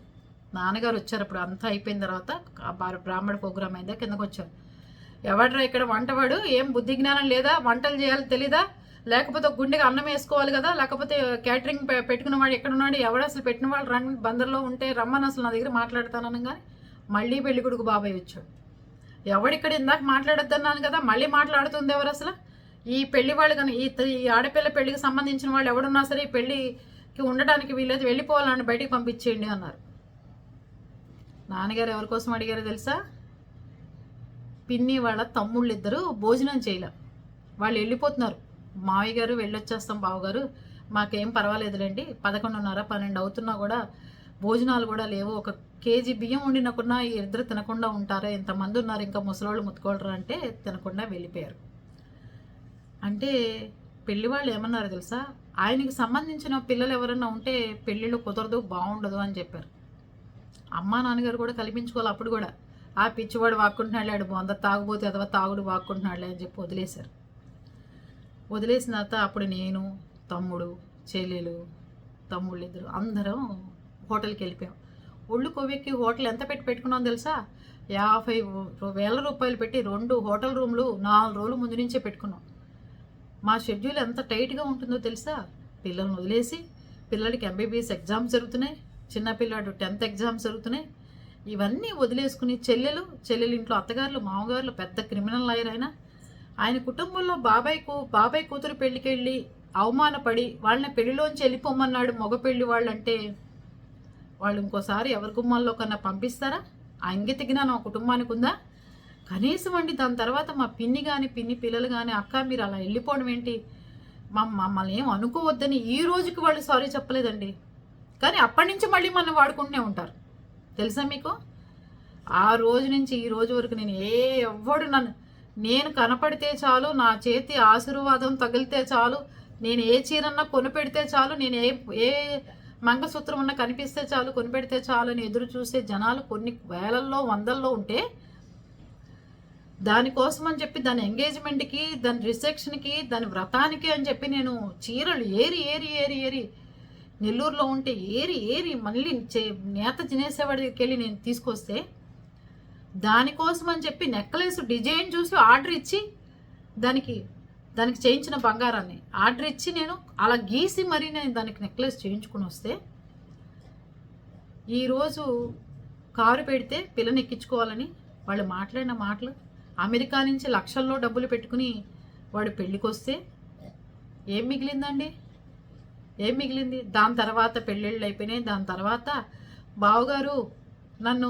నాన్నగారు వచ్చారు అప్పుడు, అంతా అయిపోయిన తర్వాత బ్రాహ్మణ ప్రోగ్రామ్ అయిందా కిందకు వచ్చారు. ఎవడ్రా ఇక్కడ వంటవాడు, ఏం బుద్ధి జ్ఞానం లేదా, వంటలు చేయాలి తెలీదా, లేకపోతే గుండెగా అన్నం వేసుకోవాలి కదా, లేకపోతే క్యాటరింగ్ పెట్టుకున్న వాడు ఎక్కడున్నాడు, ఎవడు అసలు పెట్టిన వాళ్ళు బందర్లో ఉంటే రమ్మని అసలు నా దగ్గర మాట్లాడతానని. కానీ మళ్ళీ పెళ్ళికొడుకు బాబాయ్ వచ్చాడు. ఎవడిక్కడ ఇందాక మాట్లాడొద్దన్నాను కదా, మళ్ళీ మాట్లాడుతుంది ఎవరు అసలు, ఈ పెళ్లి వాళ్ళు కానీ ఈ ఆడపిల్ల పెళ్లికి సంబంధించిన వాళ్ళు ఎవడున్నా సరే ఈ పెళ్లికి ఉండడానికి వీళ్ళైతే వెళ్ళిపోవాలని బయటికి పంపించేయండి అన్నారు. నాన్నగారు ఎవరి కోసం అడిగారో తెలుసా? పిన్ని వాళ్ళ తమ్ముళ్ళు ఇద్దరు భోజనం చేయలే, వాళ్ళు వెళ్ళిపోతున్నారు. మావయ్య గారు వెళ్ళొచ్చేస్తాం బావగారు, మాకేం పర్వాలేదులేండి, 11:30 12 అవుతున్నా కూడా భోజనాలు కూడా లేవు, 1 కేజీ బియ్యం వండినకున్నా ఈ ఇద్దరు తినకుండా ఉంటారా, ఇంతమంది ఉన్నారు ఇంకా ముసలోళ్ళు ముత్తుకోడరు అంటే తినకుండా వెళ్ళిపోయారు. అంటే పెళ్లి వాళ్ళు ఏమన్నారు తెలుసా? ఆయనకి సంబంధించిన పిల్లలు ఎవరన్నా ఉంటే పెళ్ళిళ్ళు కుదరదు, బాగుండదు అని చెప్పారు. అమ్మా నాన్నగారు కూడా కల్పించుకోవాలి. అప్పుడు కూడా ఆ పిచ్చివాడు వాక్కుంటున్నాడు, ఆడు బొంద తాగుబోతే అథవా తాగుడు వాక్కుంటున్నాడులే అని చెప్పి వదిలేశారు. వదిలేసిన తర్వాత అప్పుడు నేను, తమ్ముడు, చెల్లెలు, తమ్ముళ్ళు ఇద్దరు అందరం హోటల్కి వెళ్ళిపోయాం. ఒళ్ళు కొవ్వెక్కి హోటల్ ఎంత పెట్టుకున్నాం తెలుసా? 50,000 రూపాయలు పెట్టి 2 హోటల్ రూమ్లు 4 రోజుల ముందు నుంచే పెట్టుకున్నాం. మా షెడ్యూల్ ఎంత టైట్గా ఉంటుందో తెలుసా? పిల్లల్ని వదిలేసి, పిల్లలకి ఎంబీబీఎస్ ఎగ్జామ్స్ జరుగుతున్నాయి, చిన్నపిల్లాడు 10th ఎగ్జామ్స్ జరుగుతున్నాయి, ఇవన్నీ వదిలేసుకుని చెల్లెలు ఇంట్లో అత్తగారులు మామగారులు పెద్ద క్రిమినల్ లాయర్ ఆయన కుటుంబంలో బాబాయ్ కూతురు పెళ్ళికి వెళ్ళి అవమానపడి వాళ్ళని పెళ్లిలోంచి వెళ్ళిపోమన్నాడు మగ పెళ్లి వాళ్ళంటే వాళ్ళు ఇంకోసారి ఎవరి గుమ్మాల్లో కన్నా పంపిస్తారా? ఆ ఇంగిత జ్ఞానం ఆ కుటుంబానికి ఉందా? కనీసం అండి దాని తర్వాత మా పిన్ని పిల్లలు కానీ అక్క మీరు అలా వెళ్ళిపోవడం ఏంటి, మమ్మల్ని ఏం అనుకోవద్దని ఈ రోజుకి వాళ్ళు సారీ చెప్పలేదండి. కానీ అప్పటి నుంచి మళ్ళీ మనం వాడుకుంటూనే ఉంటారు తెలుసా మీకు? ఆ రోజు నుంచి ఈ రోజు వరకు నేను కనపడితే చాలు, నా చేతి ఆశీర్వాదం తగిలితే చాలు, నేను ఏ చీరన్నా కొనిపెడితే చాలు, నేను ఏ మంగళసూత్రం ఉన్నా కనిపిస్తే చాలు, కొనిపెడితే చాలు అని ఎదురు చూసే జనాలు కొన్ని వేలల్లో వందల్లో ఉంటే దానికోసం అని చెప్పి దాని ఎంగేజ్మెంట్కి, దాని రిసెప్షన్కి, దాని వ్రతానికి అని చెప్పి నేను చీరలు ఏరి నెల్లూరులో ఉంటే ఏరి మళ్ళీ నేత తినేసేవాడి దగ్గరికి వెళ్ళి నేను తీసుకొస్తే దానికోసం అని చెప్పి నెక్లెస్ డిజైన్ చూసి ఆర్డర్ ఇచ్చి దానికి చేయించిన బంగారాన్ని ఆర్డర్ ఇచ్చి నేను అలా గీసి మరీ నేను దానికి నెక్లెస్ చేయించుకుని వస్తే ఈరోజు కారు పెడితే పిల్లని ఎక్కించుకోవాలని వాళ్ళు మాట్లాడిన మాటలు, అమెరికా నుంచి లక్షల్లో డబ్బులు పెట్టుకుని వాడు పెళ్ళికి వస్తే ఏం మిగిలిందండి? ఏం మిగిలింది? దాని తర్వాత పెళ్ళిళ్ళు అయిపోయినాయి. దాని తర్వాత బావగారు నన్ను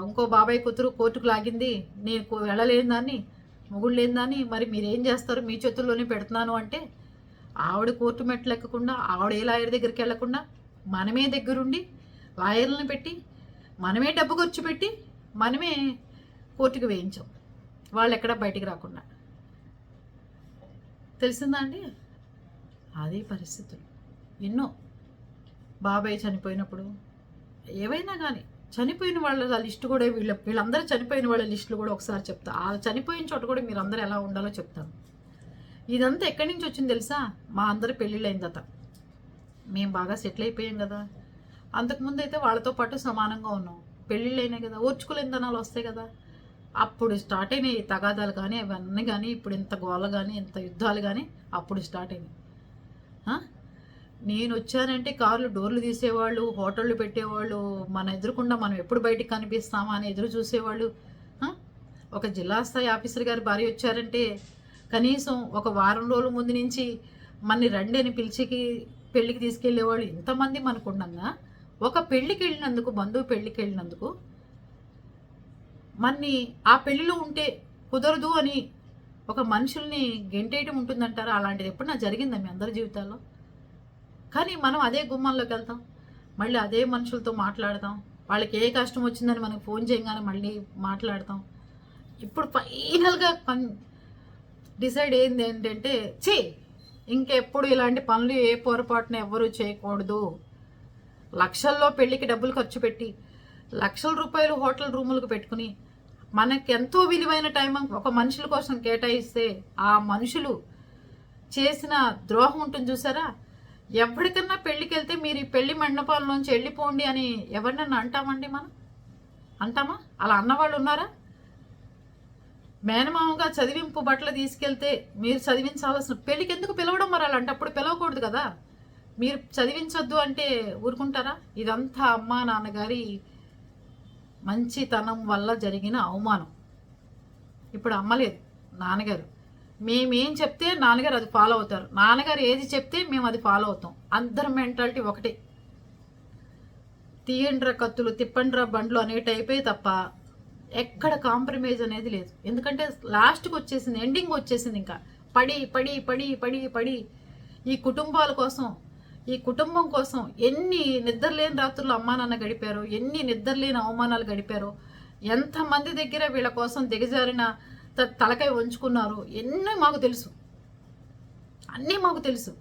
ఇంకో బాబాయ్ కూతురు కోర్టుకు లాగింది, నేను వెళ్ళలేని దాన్ని, మొగుడు లేని దాన్ని, మరి మీరేం చేస్తారు, మీ చేతుల్లోనే పెడుతున్నాను అంటే ఆవిడ కోర్టు మెట్లు ఎక్కకుండా, ఆవిడ ఏ లాయర్ దగ్గరికి వెళ్లకుండా మనమే దగ్గరుండి లాయర్లను పెట్టి మనమే డబ్బు ఖర్చు పెట్టి మనమే కోర్టుకు వేయించాం, వాళ్ళు ఎక్కడ బయటికి రాకుండా. తెలిసిందా అండి? అదే పరిస్థితులు ఎన్నో. బాబాయ్ చనిపోయినప్పుడు ఏవైనా కానీ చనిపోయిన వాళ్ళ లిస్టు కూడా వీళ్ళందరూ చనిపోయిన వాళ్ళ లిస్టులు కూడా ఒకసారి చెప్తా. ఆ చనిపోయిన చోట కూడా మీరు అందరూ ఎలా ఉండాలో చెప్తాను. ఇదంతా ఎక్కడి నుంచి వచ్చింది తెలుసా? మా అందరి పెళ్ళిళ్ళు అయిన తర్వాత మేము బాగా సెటిల్ అయిపోయాం కదా. అంతకుముందు అయితే వాళ్ళతో పాటు సమానంగా ఉన్నాం. పెళ్ళిళ్ళు అయినాయి కదా, ఓర్చుకోలేనిదనాలు వస్తాయి కదా, అప్పుడు స్టార్ట్ అయినాయి తగాదాలు కానీ అవన్నీ కానీ. ఇప్పుడు ఇంత గోల కానీ ఇంత యుద్ధాలు కానీ అప్పుడు స్టార్ట్ అయినాయి. నేను వచ్చానంటే కార్లు డోర్లు తీసేవాళ్ళు, హోటళ్ళు పెట్టేవాళ్ళు, మన ఎదురుకుండా మనం ఎప్పుడు బయటికి కనిపిస్తామా అని ఎదురు చూసేవాళ్ళు. ఒక జిల్లా స్థాయి ఆఫీసర్ గారి భార్య వచ్చారంటే కనీసం ఒక వారం రోజుల ముందు నుంచి మనని రండి అని పెళ్ళికి తీసుకెళ్ళేవాళ్ళు. ఇంతమంది మనకు ఉండగా ఒక పెళ్ళికి వెళ్ళినందుకు, బంధువు పెళ్ళికి వెళ్ళినందుకు మన్ని ఆ పెళ్ళిలో ఉంటే కుదరదు అని ఒక మనుషుల్ని గెంటేయటం ఉంటుందంటారా? అలాంటిది ఎప్పుడన్నా జరిగిందా మీ అందరి జీవితాల్లో? కానీ మనం అదే గుమ్మంలోకి వెళ్తాం, మళ్ళీ అదే మనుషులతో మాట్లాడతాం, వాళ్ళకి ఏ కష్టం వచ్చిందని మనకు ఫోన్ చేయగానే మళ్ళీ మాట్లాడతాం. ఇప్పుడు ఫైనల్గా డిసైడ్ అయింది ఏంటంటే, ఇంకెప్పుడు ఇలాంటి పనులు ఏ పొరపాటున ఎవ్వరూ చేయకూడదు. లక్షల్లో పెళ్ళికి డబ్బులు ఖర్చు పెట్టి లక్షల రూపాయలు హోటల్ రూములకు పెట్టుకుని మనకి ఎంతో విలువైన టైం ఒక మనుషుల కోసం కేటాయిస్తే ఆ మనుషులు చేసిన ద్రోహం ఉంటుంది చూసారా? ఎవరికన్నా పెళ్ళికి వెళ్తే మీరు ఈ పెళ్లి మండపాలలోంచి వెళ్ళిపోండి అని ఎవరినన్నా అంటామండి? మనం అంటామా? అలా అన్నవాళ్ళు ఉన్నారా? మేనమామగా చదివింపు బట్టలు తీసుకెళ్తే మీరు చదివించాల్సిన పెళ్ళికి ఎందుకు పిలవడం? మరి అలాంటప్పుడు పిలవకూడదు కదా. మీరు చదివించొద్దు అంటే ఊరుకుంటారా? ఇదంతా అమ్మా నాన్నగారి మంచితనం వల్ల జరిగిన అవమానం. ఇప్పుడు అమ్మలేదు, నాన్నగారు మేమేం చెప్తే నాన్నగారు అది ఫాలో అవుతారు, నాన్నగారు ఏది చెప్తే మేము అది ఫాలో అవుతాం. అందరి మెంటాలిటీ ఒకటే. తీయండ్ర కత్తులు తిప్పండ్ర బండ్లు అనే టైపే తప్ప ఎక్కడ కాంప్రమైజ్ అనేది లేదు. ఎందుకంటే లాస్ట్కి వచ్చేసింది, ఎండింగ్ వచ్చేసింది. ఇంకా పడి పడి పడి పడి పడి ఈ కుటుంబాల కోసం, ఈ కుటుంబం కోసం ఎన్ని నిద్రలేని రాత్రులు అమ్మా నాన్న గడిపారో, ఎన్ని నిద్రలేని అవమానాలు గడిపారో, ఎంతమంది దగ్గర వీళ్ళ కోసం దిగజారిన తలకాయ వంచుకున్నారు, ఎన్నో మాకు తెలుసు, అన్నీ మాకు తెలుసు.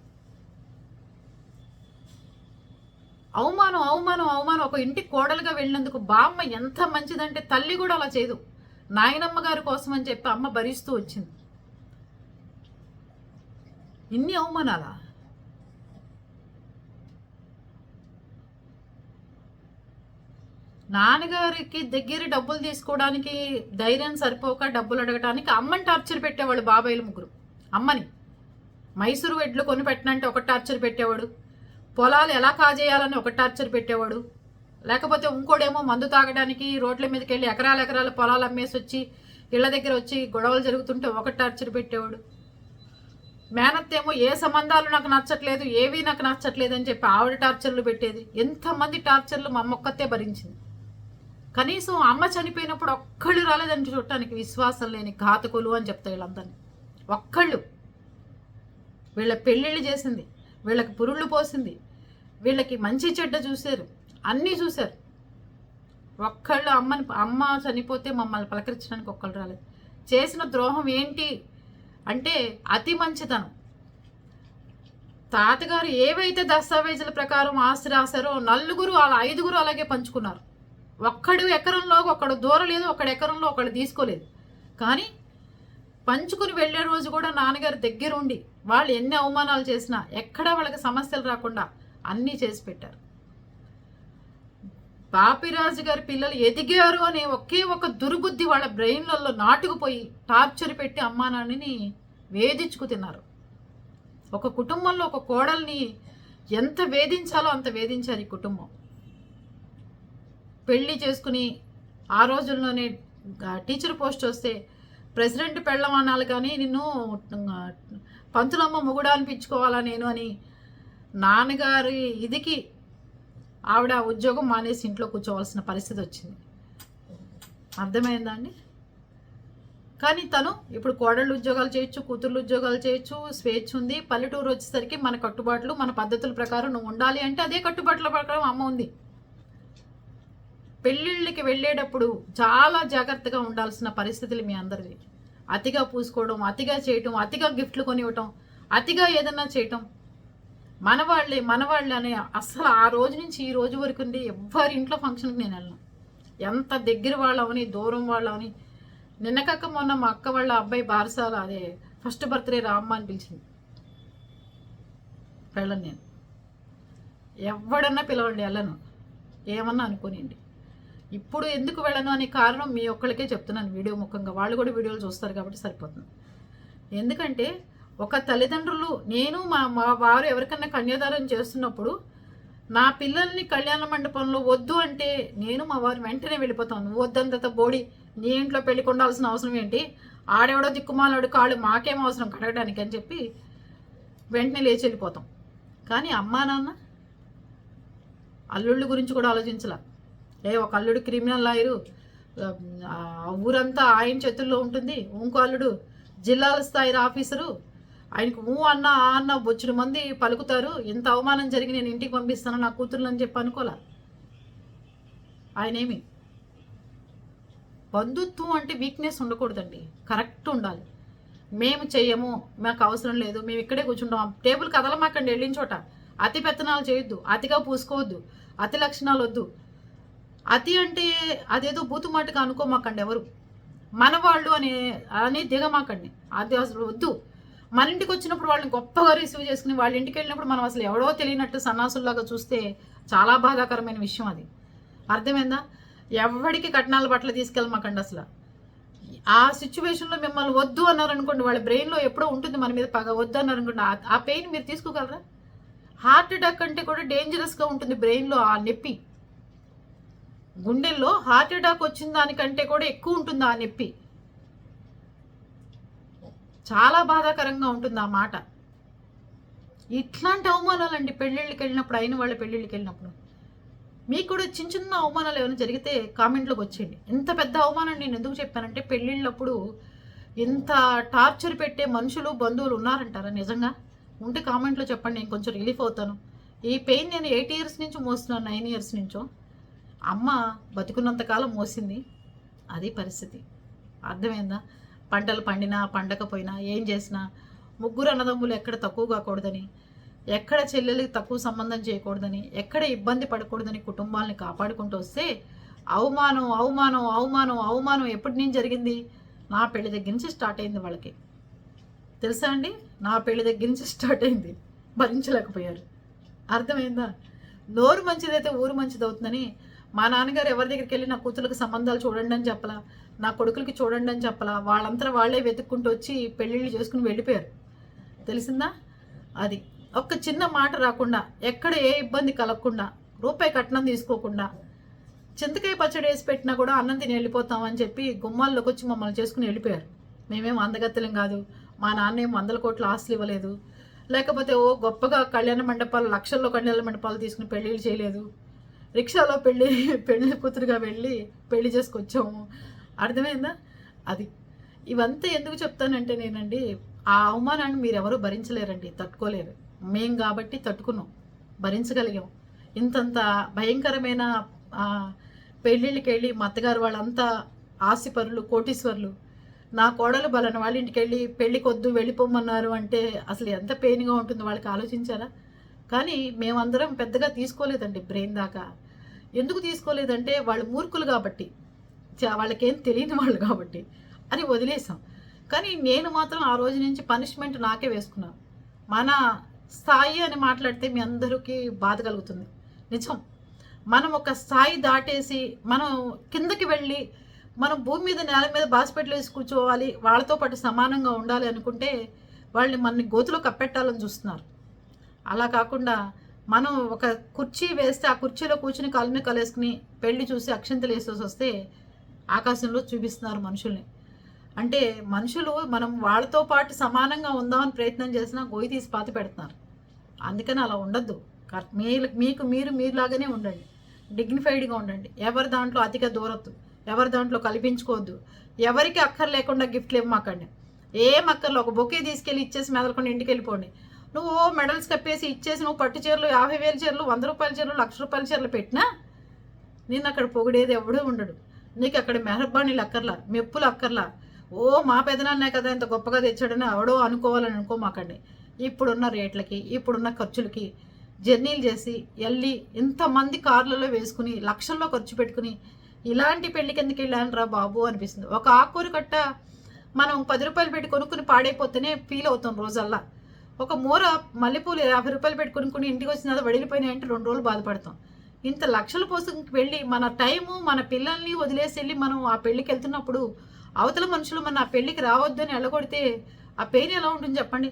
అవమానం అవమానం అవమానం. ఒక ఇంటికి కోడలుగా వెళ్ళినందుకు బామ్మ ఎంత మంచిదంటే తల్లి కూడా అలా చేయదు. నాయనమ్మ గారి కోసం అని చెప్పి అమ్మ భరిస్తూ వచ్చింది. ఇన్ని అవమానాలా? నాన్నగారికి దగ్గర డబ్బులు తీసుకోవడానికి ధైర్యం సరిపోక డబ్బులు అడగటానికి అమ్మని టార్చర్ పెట్టేవాడు బాబాయిలు ముగ్గురు. అమ్మని మైసూరు వెడ్లు కొని పెట్టనంటే ఒక టార్చర్ పెట్టేవాడు, పొలాలు ఎలా కాజేయాలని ఒక టార్చర్ పెట్టేవాడు, లేకపోతే ఇంకోడేమో మందు తాగడానికి రోడ్ల మీదకి వెళ్ళి ఎకరాల పొలాలు అమ్మేసి వచ్చి ఇళ్ళ దగ్గర వచ్చి గొడవలు జరుగుతుంటే ఒక టార్చర్ పెట్టేవాడు. మేనత్తేమో ఏ సంబంధాలు నాకు నచ్చట్లేదు, ఏవి నాకు నచ్చట్లేదు అని చెప్పి ఆవిడ టార్చర్లు పెట్టేది. ఎంతమంది టార్చర్లు మా అమ్మొక్కతే భరించింది. కనీసం అమ్మ చనిపోయినప్పుడు ఒక్కళ్ళు రాలేదని చూడటానికి విశ్వాసం లేని ఘాతకులు అని చెప్తాయి వీళ్ళందరినీ. ఒక్కళ్ళు. వీళ్ళ పెళ్ళిళ్ళు చేసింది, వీళ్ళకి పురుళ్ళు పోసింది, వీళ్ళకి మంచి చెడ్డ చూశారు, అన్నీ చూశారు. ఒక్కళ్ళు అమ్మ చనిపోతే మమ్మల్ని పలకరించడానికి ఒక్కళ్ళు రాలేదు. చేసిన ద్రోహం ఏంటి అంటే అతి మంచితనం. తాతగారు ఏవైతే దస్తావేజుల ప్రకారం ఆస్తి రాశారో నలుగురు అలా 5గురు అలాగే పంచుకున్నారు. ఒక్కడు ఎకరంలో ఒకడు దూరలేదు, ఒకడు ఎకరంలో ఒకడు తీసుకోలేదు. కానీ పంచుకుని వెళ్ళే రోజు కూడా నాన్నగారు దగ్గరుండి వాళ్ళు ఎన్ని అవమానాలు చేసినా ఎక్కడా వాళ్ళకి సమస్యలు రాకుండా అన్నీ చేసి పెట్టారు. బాపిరాజు గారి పిల్లలు ఎదిగారు అనే ఒకే ఒక దుర్బుద్ధి వాళ్ళ బ్రెయిన్లలో నాటుకుపోయి టార్చర్ పెట్టి అమ్మా నాన్నని వేధించుకు తిన్నారు. ఒక కుటుంబంలో ఒక కోడల్ని ఎంత వేధించాలో అంత వేధించారు ఈ కుటుంబం. పెళ్లి చేసుకుని ఆ రోజుల్లోనే టీచర్ పోస్ట్ వస్తే ప్రెసిడెంట్ పెళ్ళం అనాలి కానీ నిన్ను పంతులమ్మ మొగుడా అనిపించుకోవాలా నేను అని నాన్నగారి ఇదికి ఆవిడ ఉద్యోగం మానేసి ఇంట్లో కూర్చోవలసిన పరిస్థితి వచ్చింది. అర్థమైందా అండి? కానీ తను ఇప్పుడు కోడళ్ళు ఉద్యోగాలు చేయొచ్చు, కూతుర్లు ఉద్యోగాలు చేయొచ్చు, స్వేచ్ఛ ఉంది. పల్లెటూరు వచ్చేసరికి మన కట్టుబాట్లు మన పద్ధతుల ప్రకారం నువ్వు ఉండాలి అంటే అదే కట్టుబాట్ల ప్రకారం అమ్మ ఉంది. పెళ్ళిళ్ళకి వెళ్ళేటప్పుడు చాలా జాగ్రత్తగా ఉండాల్సిన పరిస్థితులు మీ అందరివి. అతిగా పూసుకోవడం, అతిగా చేయటం, అతిగా గిఫ్ట్లు కొనివ్వటం, అతిగా ఏదన్నా చేయటం. మనవాళ్ళే అనే అసలు ఆ రోజు నుంచి ఈ రోజు వరకు ఉండి ఎవ్వరి ఇంట్లో ఫంక్షన్కి నేను వెళ్ళను. ఎంత దగ్గర వాళ్ళవని దూరం వాళ్ళవని. నిన్నకాక మొన్న మా అక్క వాళ్ళ అబ్బాయి బారసాల అదే ఫస్ట్ బర్త్డే రామ్మ అని పిలిచింది. వెళ్ళను నేను. ఎవడన్నా పిలవండి వెళ్ళను, ఏమన్నా అనుకోనిండి. ఇప్పుడు ఎందుకు వెళ్ళను అనే కారణం మీ ఒక్కళ్ళకే చెప్తున్నాను వీడియో ముఖంగా. వాళ్ళు కూడా వీడియోలు చూస్తారు కాబట్టి సరిపోతుంది. ఎందుకంటే ఒక తల్లిదండ్రులు నేను మా వారు ఎవరికన్నా కన్యాదానం చేస్తున్నప్పుడు నా పిల్లల్ని కళ్యాణ మండపంలో వద్దు అంటే నేను మా వారు వెంటనే వెళ్ళిపోతాను. నువ్వు వద్దంత బోడి నీ ఇంట్లో పెళ్లికి ఉండాల్సిన అవసరం ఏంటి, ఆడెవడో దిక్కుమాలాడు కాళ్ళు మాకేం అవసరం కడగడానికి అని చెప్పి వెంటనే లేచి వెళ్ళిపోతాం. కానీ అమ్మా నాన్న అల్లుళ్ళ గురించి కూడా ఆలోచించలా. ఒక అల్లుడు క్రిమినల్ లాయరు, ఊరంతా ఆయన చేతుల్లో ఉంటుంది. ఇంకో అల్లుడు జిల్లాల స్థాయి ఆఫీసరు, ఆయనకు అన్న ఆ అన్న బొచ్చుడు మంది పలుకుతారు. ఎంత అవమానం జరిగి నేను ఇంటికి పంపిస్తాను నా కూతుర్లు అని చెప్పి అనుకోలే. ఆయనేమి బంధుత్వం అంటే వీక్నెస్ ఉండకూడదండి, కరెక్ట్ ఉండాలి. మేము చెయ్యము, మాకు అవసరం లేదు, మేము ఇక్కడే కూర్చుంటాం, టేబుల్ కదలమాకండి, వెళ్ళిన చోట అతి పెత్తనాలు చేయొద్దు, అతిగా పూసుకోవద్దు, అతి లక్షణాలు వద్దు. అతి అంటే అదేదో బూతుమాటగా అనుకోమాకండి ఎవరు. మనవాళ్ళు అని దిగమాకండి, అది అసలు వద్దు. మన ఇంటికి వచ్చినప్పుడు వాళ్ళని గొప్పగా రిసీవ్ చేసుకుని వాళ్ళ ఇంటికి వెళ్ళినప్పుడు మనం అసలు ఎవడో తెలియనట్టు సన్నాసుల్లాగా చూస్తే చాలా బాధాకరమైన విషయం అది. అర్థమైందా? ఎవరికి కట్నాల బట్టలు తీసుకెళ్ళమాకండి అసలు. ఆ సిచ్యువేషన్లో మిమ్మల్ని వద్దు అన్నారు అనుకోండి, వాళ్ళ బ్రెయిన్లో ఎప్పుడో ఉంటుంది మన మీద పగ. వద్దు అన్నారు అనుకోండి, ఆ పెయిన్ మీరు తీసుకోగలరా? హార్ట్ అటాక్ అంటే కూడా డేంజరస్గా ఉంటుంది బ్రెయిన్లో ఆ నొప్పి. గుండెల్లో హార్ట్ అటాక్ వచ్చిన దానికంటే కూడా ఎక్కువ ఉంటుంది ఆ నొప్పి. చాలా బాధాకరంగా ఉంటుంది ఆ మాట. ఇట్లాంటి అవమానాలండి పెళ్ళిళ్ళకి వెళ్ళినప్పుడు, అయిన వాళ్ళ పెళ్ళిళ్ళకి వెళ్ళినప్పుడు. మీకు కూడా చిన్న చిన్న అవమానాలు ఏమైనా జరిగితే కామెంట్లోకి వచ్చేయండి. ఎంత పెద్ద అవమానం నేను ఎందుకు చెప్పానంటే, పెళ్ళిళ్ళప్పుడు ఇంత టార్చర్ పెట్టే మనుషులు, బంధువులు ఉన్నారంటారా నిజంగా? ఉంటే కామెంట్లో చెప్పండి, నేను కొంచెం రిలీఫ్ అవుతాను. ఈ పెయిన్ నేను 8 ఇయర్స్ నుంచి మోస్తున్నాను, 9 ఇయర్స్ నుంచో. అమ్మ బతికున్నంతకాలం మోసింది. అది పరిస్థితి. అర్థమైందా? పంటలు పండినా పండకపోయినా ఏం చేసినా ముగ్గురు అన్నదమ్ములు ఎక్కడ తక్కువ కాకూడదని, ఎక్కడ చెల్లెలకి తక్కువ సంబంధం చేయకూడదని, ఎక్కడ ఇబ్బంది పడకూడదని కుటుంబాలని కాపాడుకుంటూ వస్తే అవమానం అవమానం అవమానం అవమానం ఎప్పటి నుంచి జరిగింది? నా పెళ్లి దగ్గర నుంచి స్టార్ట్ అయింది వాళ్ళకి. తెలుసా అండి? నా పెళ్లి దగ్గర నుంచి స్టార్ట్ అయింది. భరించలేకపోయారు. అర్థమైందా? నోరు మంచిదైతే ఊరు మంచిది అవుతుందని మా నాన్నగారు ఎవరి దగ్గరికి వెళ్ళి నా కూతురికి సంబంధాలు చూడండి అని చెప్పలా, నా కొడుకులకి చూడండి అని చెప్పలా, వాళ్ళంతా వాళ్ళే వెతుక్కుంటూ వచ్చి పెళ్ళిళ్ళు చేసుకుని వెళ్ళిపోయారు. తెలిసిందా? అది ఒక్క చిన్న మాట రాకుండా, ఎక్కడ ఏ ఇబ్బంది కలగకుండా, రూపాయి కట్నం తీసుకోకుండా, చింతకాయ పచ్చడి వేసి పెట్టినా కూడా అన్నం తిని వెళ్ళిపోతామని చెప్పి గుమ్మాల్లోకి వచ్చి మమ్మల్ని చేసుకుని వెళ్ళిపోయారు. మేమేం అందగత్తెలం కాదు, మా నాన్న ఏం 100 కోట్ల ఆస్తులు ఇవ్వలేదు, లేకపోతే ఓ గొప్పగా కళ్యాణ మండపాలు, లక్షల్లో కళ్యాణ మండపాలు తీసుకుని పెళ్ళిళ్ళు చేయలేదు, రిక్షాలో పెళ్లి కూతురుగా వెళ్ళి పెళ్లి చేసుకొచ్చాము. అర్థమైందా? అది ఇవంతా ఎందుకు చెప్తానంటే నేనండి, ఆ అవమానాన్ని మీరెవరూ భరించలేరండి, తట్టుకోలేరు. మేం కాబట్టి తట్టుకున్నాం, భరించగలిగాం. ఇంతంత భయంకరమైన పెళ్ళిళ్ళకి వెళ్ళి మా అత్తగారు వాళ్ళంతా ఆస్తిపరులు, కోటీశ్వర్లు, నా కోడలు బలని వాళ్ళ ఇంటికి వెళ్ళి పెళ్ళికొద్దు వెళ్ళిపోమన్నారు అంటే అసలు ఎంత పెయిన్గా ఉంటుందో వాళ్ళకి ఆలోచించారా? కానీ మేమందరం పెద్దగా తీసుకోలేదండి బ్రెయిన్ దాకా. ఎందుకు తీసుకోలేదంటే వాళ్ళు మూర్ఖులు కాబట్టి, వాళ్ళకేం తెలియని వాళ్ళు కాబట్టి అని వదిలేసాం. కానీ నేను మాత్రం ఆ రోజు నుంచి పనిష్మెంట్ నాకే వేసుకున్నాను. మన స్థాయి అని మాట్లాడితే మీ అందరికీ బాధ కలుగుతుంది. నిజం. మనం ఒక స్థాయి దాటేసి మనం కిందకి వెళ్ళి మనం భూమి మీద నేల మీద బాస్పెట్లు వేసి కూర్చోవాలి, వాళ్ళతో పాటు సమానంగా ఉండాలి అనుకుంటే వాళ్ళని మనని గోతులో కప్పెట్టాలని చూస్తున్నారు. అలా కాకుండా మనం ఒక కుర్చీ వేస్తే ఆ కుర్చీలో కూర్చుని కాలు మీద కలేసుకుని పెళ్లి చూసి అక్షంతలు వేసేసి వస్తే ఆకాశంలో చూపిస్తున్నారు మనుషుల్ని. అంటే మనుషులు మనం వాళ్ళతో పాటు సమానంగా ఉందామని ప్రయత్నం చేసినా గోయి తీసి పాతి పెడుతున్నారు. అందుకని అలా ఉండద్దు. మీకు మీరులాగానే ఉండండి, డిగ్నిఫైడ్గా ఉండండి. ఎవరి దాంట్లో అతిగా దూరద్దు, ఎవరి దాంట్లో కల్పించుకోవద్దు, ఎవరికి అక్కర్ లేకుండా గిఫ్ట్లు ఇవ్వమాకండి. ఏం అక్కర్లో ఒక బొకే తీసుకెళ్ళి ఇచ్చేసి మెదలకుండా ఇంటికి వెళ్ళిపోండి. నువ్వు మెడల్స్ కప్పేసి ఇచ్చేసి నువ్వు పట్టు చీరలు 50,000 చీరలు, 100 రూపాయల చీరలు, 1,00,000 రూపాయల చీరలు పెట్టినా నేను అక్కడ పొగిడేది ఎవడూ ఉండడు. నీకు అక్కడ మెహర్బానీలు అక్కర్లా, మెప్పులు అక్కర్లా. ఓ మా పెదనాన్నే కదా ఇంత గొప్పగా తెచ్చాడని ఎవడో అనుకోవాలని అనుకోమాకండి. ఇప్పుడున్న రేట్లకి, ఇప్పుడున్న ఖర్చులకి జర్నీలు చేసి వెళ్ళి ఇంతమంది కార్లలో వేసుకుని లక్షల్లో ఖర్చు పెట్టుకుని ఇలాంటి పెళ్లికి ఎందుకు వెళ్ళానురా బాబు అనిపిస్తుంది. ఒక ఆకుకూర కట్ట మనం 10 రూపాయలు పెట్టి కొనుక్కుని పాడైపోతేనే ఫీల్ అవుతాం రోజల్లా. ఒక మూర మల్లెపూలు 50 రూపాయలు పెట్టి కొనుక్కుని ఇంటికి వచ్చిన వడిలిపోయినాయంటే 2 రోజులు బాధపడతాం. ఇంత లక్షల కోసం వెళ్ళి మన టైము మన పిల్లల్ని వదిలేసి వెళ్ళి మనం ఆ పెళ్ళికి వెళ్తున్నప్పుడు అవతల మనుషులు మన ఆ పెళ్ళికి రావద్దని ఎల్లగొడితే ఆ పెయిన్ ఎలా ఉంటుంది చెప్పండి.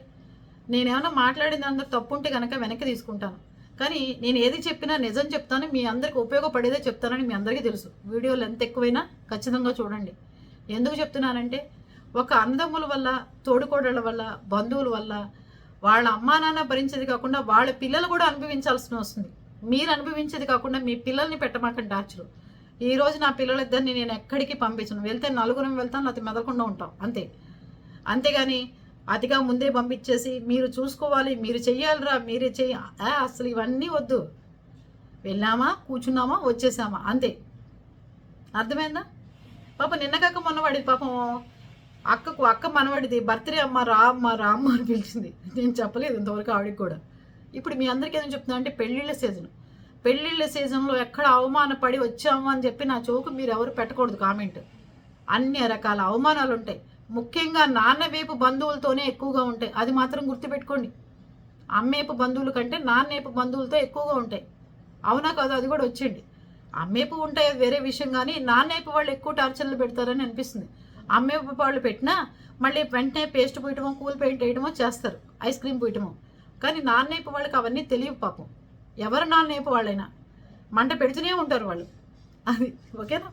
నేనేమన్నా మాట్లాడింది అందరూ తప్పు ఉంటే కనుక వెనక్కి తీసుకుంటాను. కానీ నేను ఏది చెప్పినా నిజం చెప్తాను, మీ అందరికి ఉపయోగపడేదే చెప్తానని మీ అందరికీ తెలుసు. వీడియోలు ఎంత ఎక్కువైనా ఖచ్చితంగా చూడండి. ఎందుకు చెప్తున్నానంటే ఒక అన్నదమ్ముల వల్ల, తోడుకోడళ్ళ వల్ల, బంధువుల వల్ల వాళ్ళ అమ్మా నాన్న భరించేది కాకుండా వాళ్ళ పిల్లలు కూడా అనుభవించాల్సి వస్తుంది. మీరు అనుభవించేది కాకుండా మీ పిల్లల్ని పెట్టమాకండి టార్చరు. ఈరోజు నా పిల్లలిద్దరిని నేను ఎక్కడికి పంపించను. వెళ్తే నలుగురం వెళ్తాను, లేకపోతే మెదలకుండా ఉంటాం అంతే. అంతేగాని అతిగా ముందే పంపించేసి మీరు చూసుకోవాలి, మీరు చెయ్యాలిరా, మీరే అసలు ఇవన్నీ వద్దు. వెళ్ళామా, కూర్చున్నామా, వచ్చేసామా అంతే. అర్థమైందా? పాప నిన్నగాక మొన్నవాడిది పాపం అక్క మనవాడిది బర్త్డే, అమ్మ రా అమ్మ అని పిలిచింది. నేను చెప్పలేదు ఇంతవరకు ఆవిడకి కూడా. ఇప్పుడు మీ అందరికీ ఏదో చెప్తున్నా అంటే పెళ్ళిళ్ళ సీజన్లో ఎక్కడ అవమానపడి వచ్చాము అని చెప్పి నా చోకు మీరు ఎవరు పెట్టకూడదు కామెంట్. అన్ని రకాల అవమానాలు ఉంటాయి. ముఖ్యంగా నాన్న వైపు బంధువులతోనే ఎక్కువగా ఉంటాయి. అది మాత్రం గుర్తుపెట్టుకోండి. అమ్మేపు బంధువుల కంటే నాన్నేపు బంధువులతో ఎక్కువగా ఉంటాయి. అవునా కాదు? అది కూడా వచ్చేయండి. అమ్మేపు ఉంటాయి, అది వేరే విషయం. కానీ నాన్నేపు వాళ్ళు ఎక్కువ టార్చర్లు పెడతారని అనిపిస్తుంది. అమ్మేపు వాళ్ళు పెట్టినా మళ్ళీ వెంటనే పేస్ట్ పూయటమో, కూల్ పెయింట్ వేయటమో చేస్తారు, ఐస్ క్రీమ్ పూయటమో. కానీ నాన్నేపు వాళ్ళకి అవన్నీ తెలియవు పాపం. ఎవరు నాన్నేపు వాళ్ళైనా మంట పెడుతూనే ఉంటారు వాళ్ళు. అది ఓకేనా?